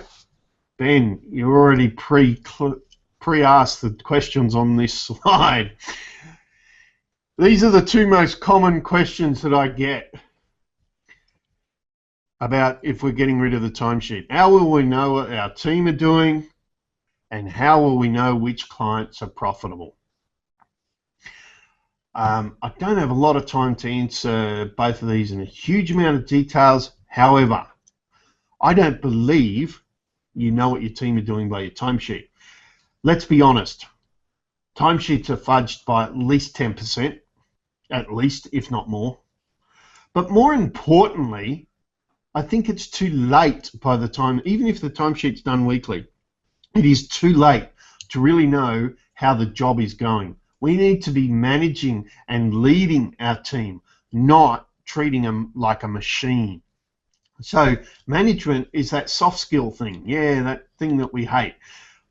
Ben, you already pre-asked the questions on this slide. These are the 2 most common questions that I get about if we're getting rid of the timesheet. How will we know what our team are doing, and how will we know which clients are profitable? I don't have a lot of time to answer both of these in a huge amount of details. However, I don't believe you know what your team are doing by your timesheet. Let's be honest. Timesheets are fudged by at least 10%, at least, if not more. But more importantly, I think it's too late by the time, even if the timesheet's done weekly, it is too late to really know how the job is going. We need to be managing and leading our team, not treating them like a machine. So management is that soft skill thing, that thing that we hate.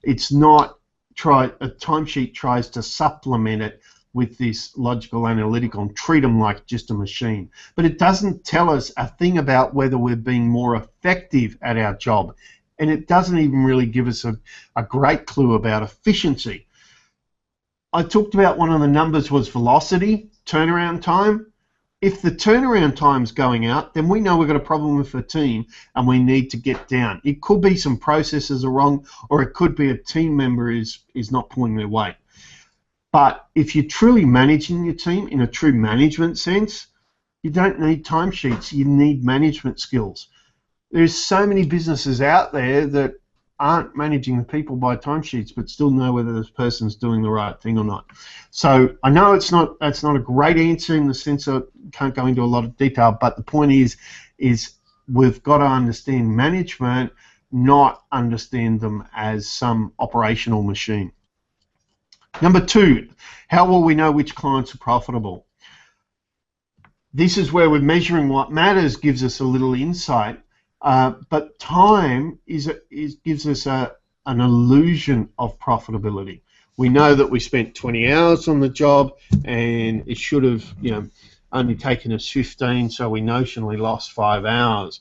It's not a timesheet tries to supplement it with this logical analytical and treat them like just a machine. But it doesn't tell us a thing about whether we're being more effective at our job. And it doesn't even really give us a great clue about efficiency. I talked about one of the numbers was velocity, turnaround time. If the turnaround time's going out, then we know we've got a problem with the team and we need to get down. It could be some processes are wrong, or it could be a team member is not pulling their weight. But if you're truly managing your team in a true management sense, you don't need timesheets, you need management skills. There's so many businesses out there that aren't managing the people by timesheets but still know whether this person's doing the right thing or not. So I know that's not a great answer in the sense of can't go into a lot of detail, but the point is we've got to understand management not understand them as some operational machine. Number two, how will we know which clients are profitable? This is where we're measuring what matters, gives us a little insight, but time gives us an illusion of profitability. We know that we spent 20 hours on the job, and it should have, only taken us 15, so we notionally lost 5 hours.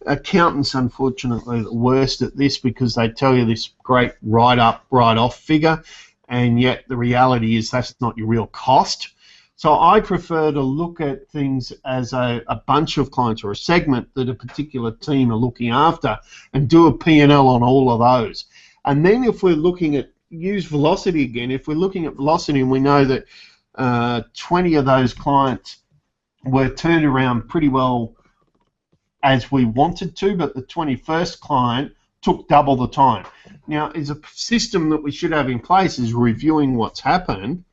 Accountants, unfortunately, are the worst at this because they tell you this great write-up, write-off figure, and yet the reality is that's not your real cost. So I prefer to look at things as a bunch of clients or a segment that a particular team are looking after and do a P&L on all of those. And then if we're looking at, use velocity again, if we're looking at velocity and we know that 20 of those clients were turned around pretty well as we wanted to, but the 21st client took double the time. Now, is a system that we should have in place is reviewing what's happened.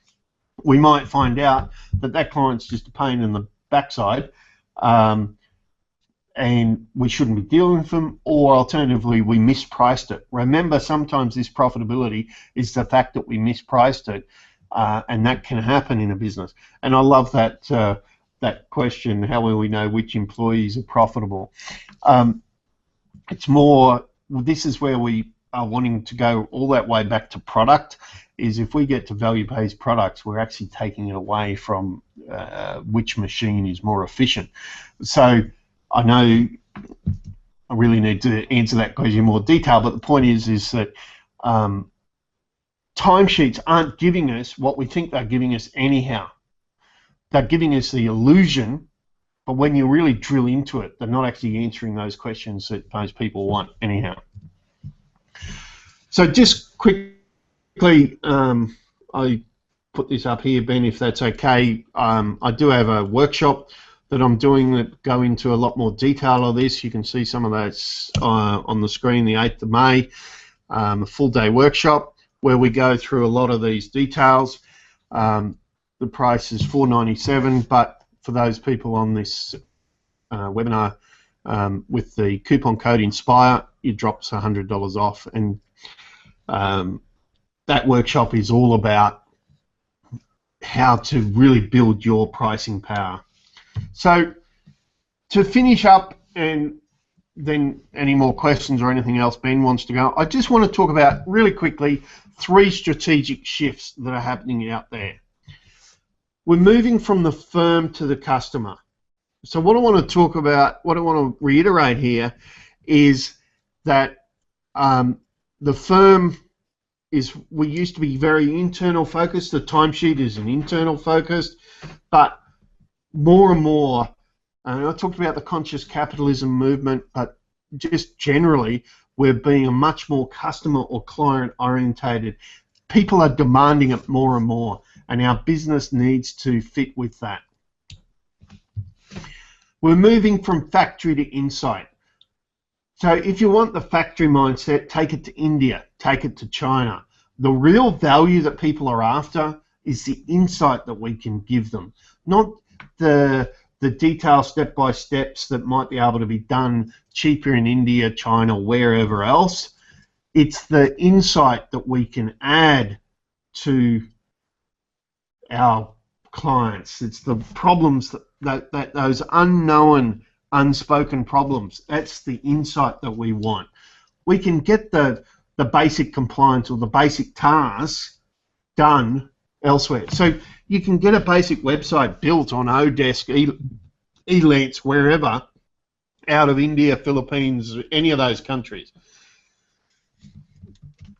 We might find out that that client's just a pain in the backside, and we shouldn't be dealing with them, or alternatively, we mispriced it. Remember, sometimes this profitability is the fact that we mispriced it, and that can happen in a business. And I love that that question, how will we know which employees are profitable? It's more, this is where we are wanting to go all that way back to product, is if we get to value-based products, we're actually taking it away from which machine is more efficient. So I know I really need to answer that question in more detail, but the point is that timesheets aren't giving us what we think they're giving us anyhow. They're giving us the illusion, but when you really drill into it, they're not actually answering those questions that most people want anyhow. So just quickly, I put this up here, Ben, if that's okay. I do have a workshop that I'm doing that go into a lot more detail of this. You can see some of those on the screen, the 8th of May, a full-day workshop where we go through a lot of these details. The price is $4.97, but for those people on this webinar, with the coupon code INSPIRE, it drops $100 off. And that workshop is all about how to really build your pricing power. So to finish up, and then any more questions or anything else Ben wants to go, I just want to talk about really quickly 3 strategic shifts that are happening out there. We're moving from the firm to the customer. So what I want to talk about, what I want to reiterate here is that the firm is, we used to be very internal focused. The timesheet is an internal focused, but more and more, and I talked about the conscious capitalism movement, but just generally, we're being a much more customer or client orientated. People are demanding it more and more, and our business needs to fit with that. We're moving from factory to insight. So if you want the factory mindset, take it to India, take it to China. The real value that people are after is the insight that we can give them, not the detailed step-by-steps that might be able to be done cheaper in India, China, wherever else. It's the insight that we can add to our clients. It's the problems that those unknown, unspoken problems. That's the insight that we want. We can get the basic compliance or the basic tasks done elsewhere. So you can get a basic website built on Odesk, Elance, wherever, out of India, Philippines, any of those countries.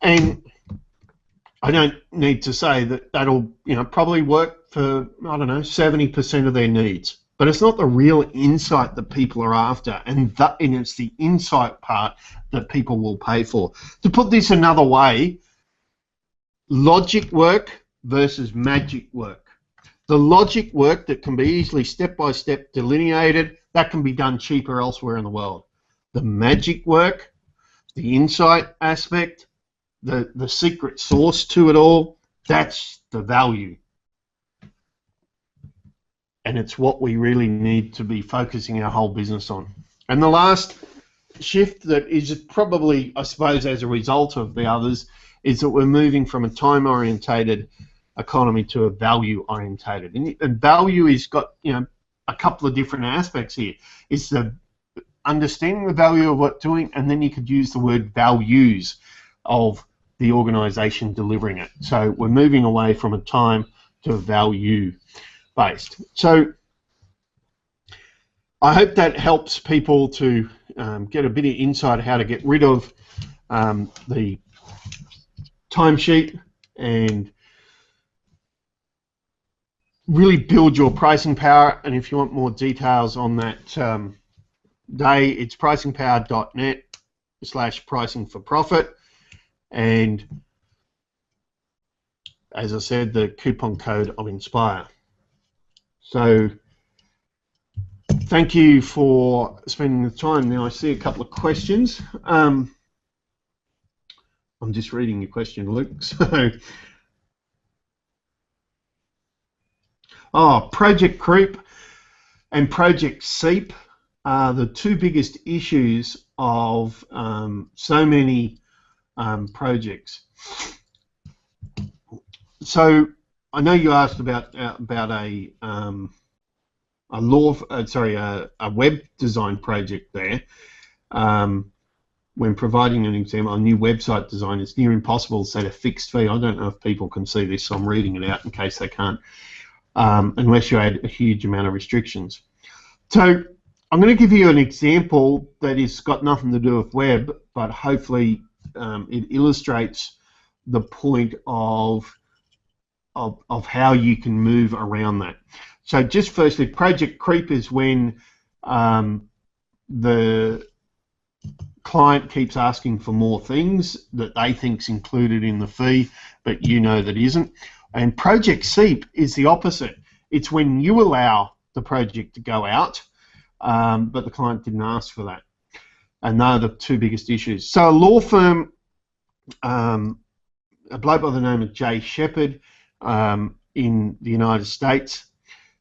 And I don't need to say that that'll, probably work for, I don't know, 70% of their needs. But it's not the real insight that people are after, and it's the insight part that people will pay for. To put this another way, logic work versus magic work. The logic work that can be easily step-by-step delineated, that can be done cheaper elsewhere in the world. The magic work, the insight aspect, the secret sauce to it all, that's the value. And it's what we really need to be focusing our whole business on. And the last shift that is probably, I suppose, as a result of the others, is that we're moving from a time-orientated economy to a value-orientated. And value has got, a couple of different aspects here. It's the understanding the value of what doing, and then you could use the word values of the organisation delivering it. So we're moving away from a time to a value-based. So I hope that helps people to get a bit of insight how to get rid of the timesheet and really build your pricing power. And if you want more details on that day, it's pricingpower.net/pricing for profit. And as I said, the coupon code of Inspire. So thank you for spending the time. Now I see a couple of questions. I'm just reading your question, Luke. So, project creep and project seep are the two biggest issues of so many projects. So I know you asked about a web design project there. When providing an example, a new website design, it's near impossible to set a fixed fee. I don't know if people can see this, so I'm reading it out in case they can't, unless you add a huge amount of restrictions. So I'm going to give you an example that has got nothing to do with web, but hopefully it illustrates the point of how you can move around that. So just firstly, project creep is when the client keeps asking for more things that they think's included in the fee, but you know that isn't. And project seep is the opposite. It's when you allow the project to go out, but the client didn't ask for that. And they're the two biggest issues. So a law firm, a bloke by the name of Jay Shepherd in the United States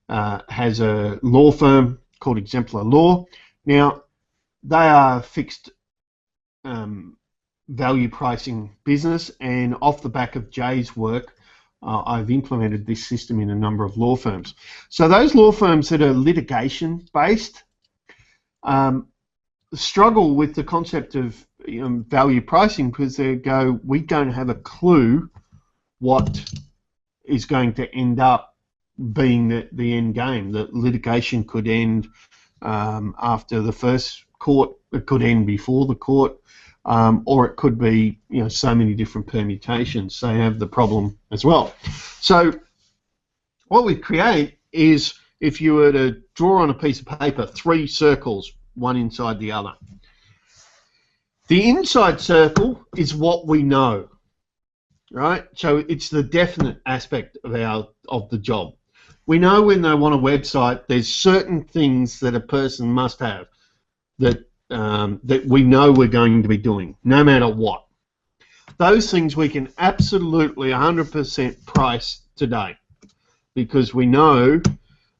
has a law firm called Exemplar Law. Now, they are a fixed value pricing business, and off the back of Jay's work, I've implemented this system in a number of law firms. So those law firms that are litigation-based struggle with the concept of value pricing because they go, we don't have a clue what is going to end up being the end game. The litigation could end after the first court, it could end before the court, or it could be so many different permutations. They have the problem as well. So what we create is, if you were to draw on a piece of paper 3 circles, one inside the other. The inside circle is what we know, right? So it's the definite aspect of the job. We know when they want a website, there's certain things that a person must have that that we know we're going to be doing, no matter what. Those things we can absolutely 100% price today because we know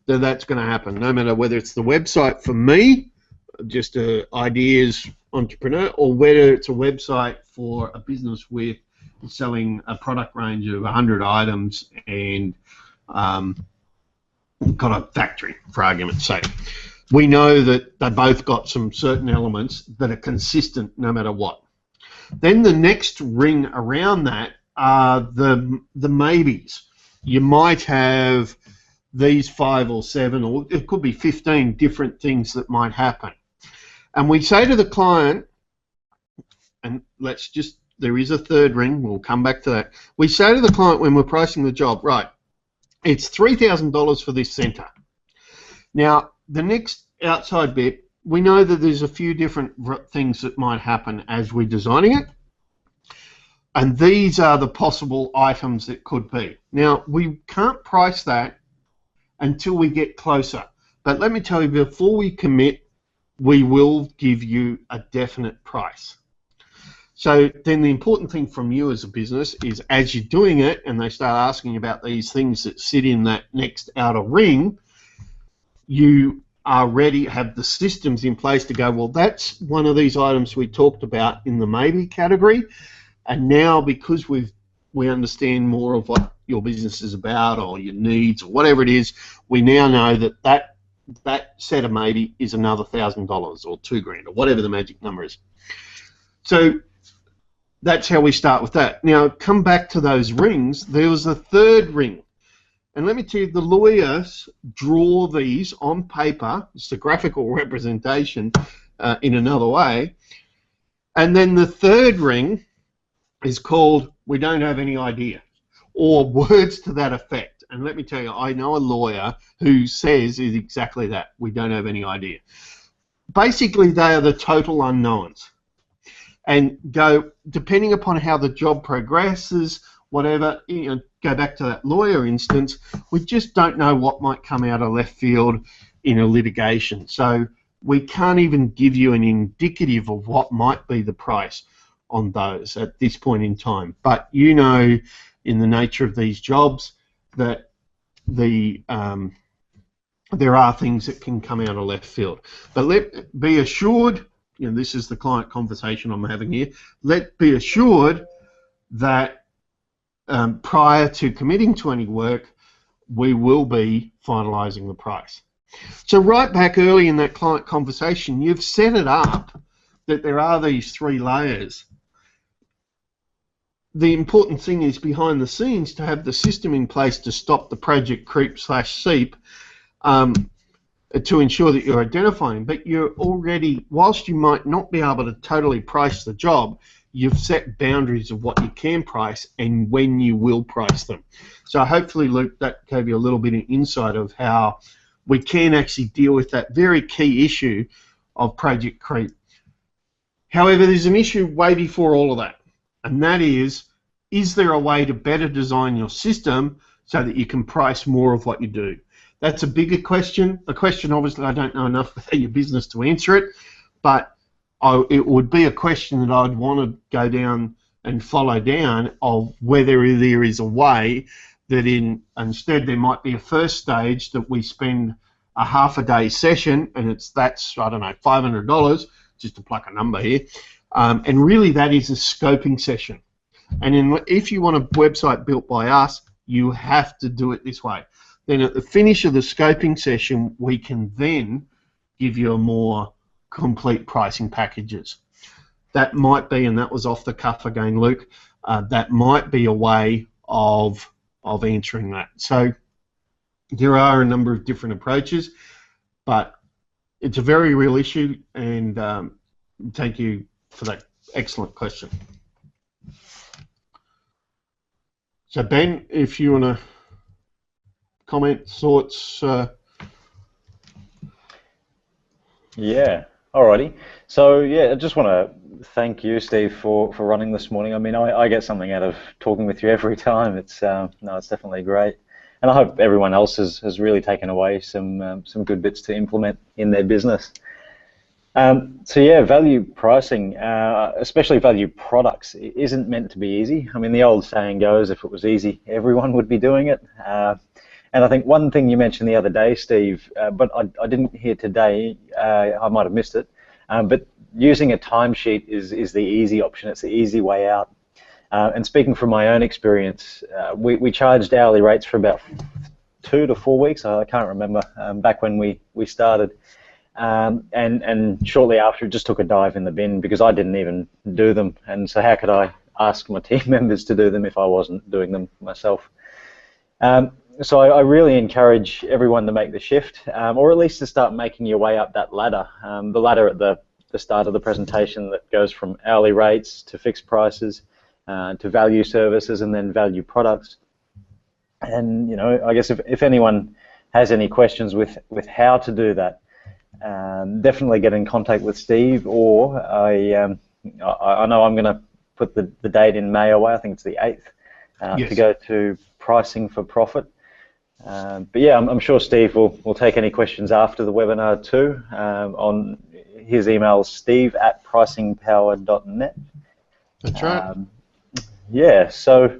that that's going to happen, no matter whether it's the website for me, just an ideas entrepreneur, or whether it's a website for a business with selling a product range of 100 items and got a factory, for argument's sake. We know that they both got some certain elements that are consistent no matter what. Then the next ring around that are the maybes. You might have these 5 or 7, or it could be 15 different things that might happen. And we say to the client, and there is a third ring, we'll come back to that. We say to the client when we're pricing the job, right, it's $3,000 for this center. Now, the next outside bit, we know that there's a few different things that might happen as we're designing it. And these are the possible items that could be. Now, we can't price that until we get closer. But let me tell you, before we commit, we will give you a definite price. So then the important thing from you as a business is, as you're doing it and they start asking about these things that sit in that next outer ring, you are ready, have the systems in place to go, well, that's one of these items we talked about in the maybe category, and now because we understand more of what your business is about or your needs or whatever it is, we now know that set of maybe is another $1,000 or $2,000 or whatever the magic number is. So that's how we start with that. Now, come back to those rings. There was a third ring. And let me tell you, the lawyers draw these on paper. It's a graphical representation in another way. And then the third ring is called "we don't have any idea," or words to that effect. And let me tell you, I know a lawyer who says is exactly that. We don't have any idea. Basically, they are the total unknowns. And go, depending upon how the job progresses, whatever, go back to that lawyer instance, we just don't know what might come out of left field in a litigation. So we can't even give you an indicative of what might be the price on those at this point in time. But you know, in the nature of these jobs, that there are things that can come out of left field. But be assured, this is the client conversation I'm having here, be assured that prior to committing to any work, we will be finalising the price. So right back early in that client conversation, you've set it up that there are these three layers. The important thing is behind the scenes to have the system in place to stop the project creep/seep, to ensure that you're identifying. But you're already, whilst you might not be able to totally price the job, you've set boundaries of what you can price and when you will price them. So hopefully, Luke, that gave you a little bit of insight of how we can actually deal with that very key issue of project creep. However, there's an issue way before all of that, and that is there a way to better design your system so that you can price more of what you do? That's a bigger question. A question, obviously, I don't know enough about your business to answer it, but it would be a question that I'd want to go down and follow down of whether there is a way that instead there might be a first stage that we spend a half a day session, and that's I don't know, $500, just to pluck a number here, and really that is a scoping session. And if you want a website built by us, you have to do it this way. Then at the finish of the scoping session, we can then give you a more complete pricing packages. That might be, and that was off the cuff again, Luke, that might be a way of answering that. So there are a number of different approaches, but it's a very real issue, and thank you for that excellent question. So Ben, if you want to comment, thoughts? Yeah, alrighty. So yeah, I just want to thank you, Steve, for running this morning. I mean, I get something out of talking with you every time. It's it's definitely great, and I hope everyone else has really taken away some good bits to implement in their business. So yeah, value pricing, especially value products, isn't meant to be easy. I mean, the old saying goes, if it was easy, everyone would be doing it. And I think one thing you mentioned the other day, Steve, but I didn't hear today, I might have missed it, but using a timesheet is the easy option. It's the easy way out. And speaking from my own experience, we charged hourly rates for about 2 to 4 weeks, I can't remember, back when we started. And shortly after, it just took a dive in the bin because I didn't even do them. And so how could I ask my team members to do them if I wasn't doing them myself? So I really encourage everyone to make the shift, or at least to start making your way up that ladder. The ladder at the start of the presentation that goes from hourly rates to fixed prices to value services and then value products. And I guess if anyone has any questions with how to do that, definitely get in contact with Steve, or I know I'm going to put the date in May away. I think it's the 8th Yes. to go to Pricing for Profit. But yeah, I'm sure Steve will take any questions after the webinar too. On his email, steve@pricingpower.net. That's right. Yeah. So,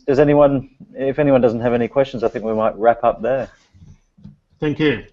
does anyone? If anyone doesn't have any questions, I think we might wrap up there. Thank you.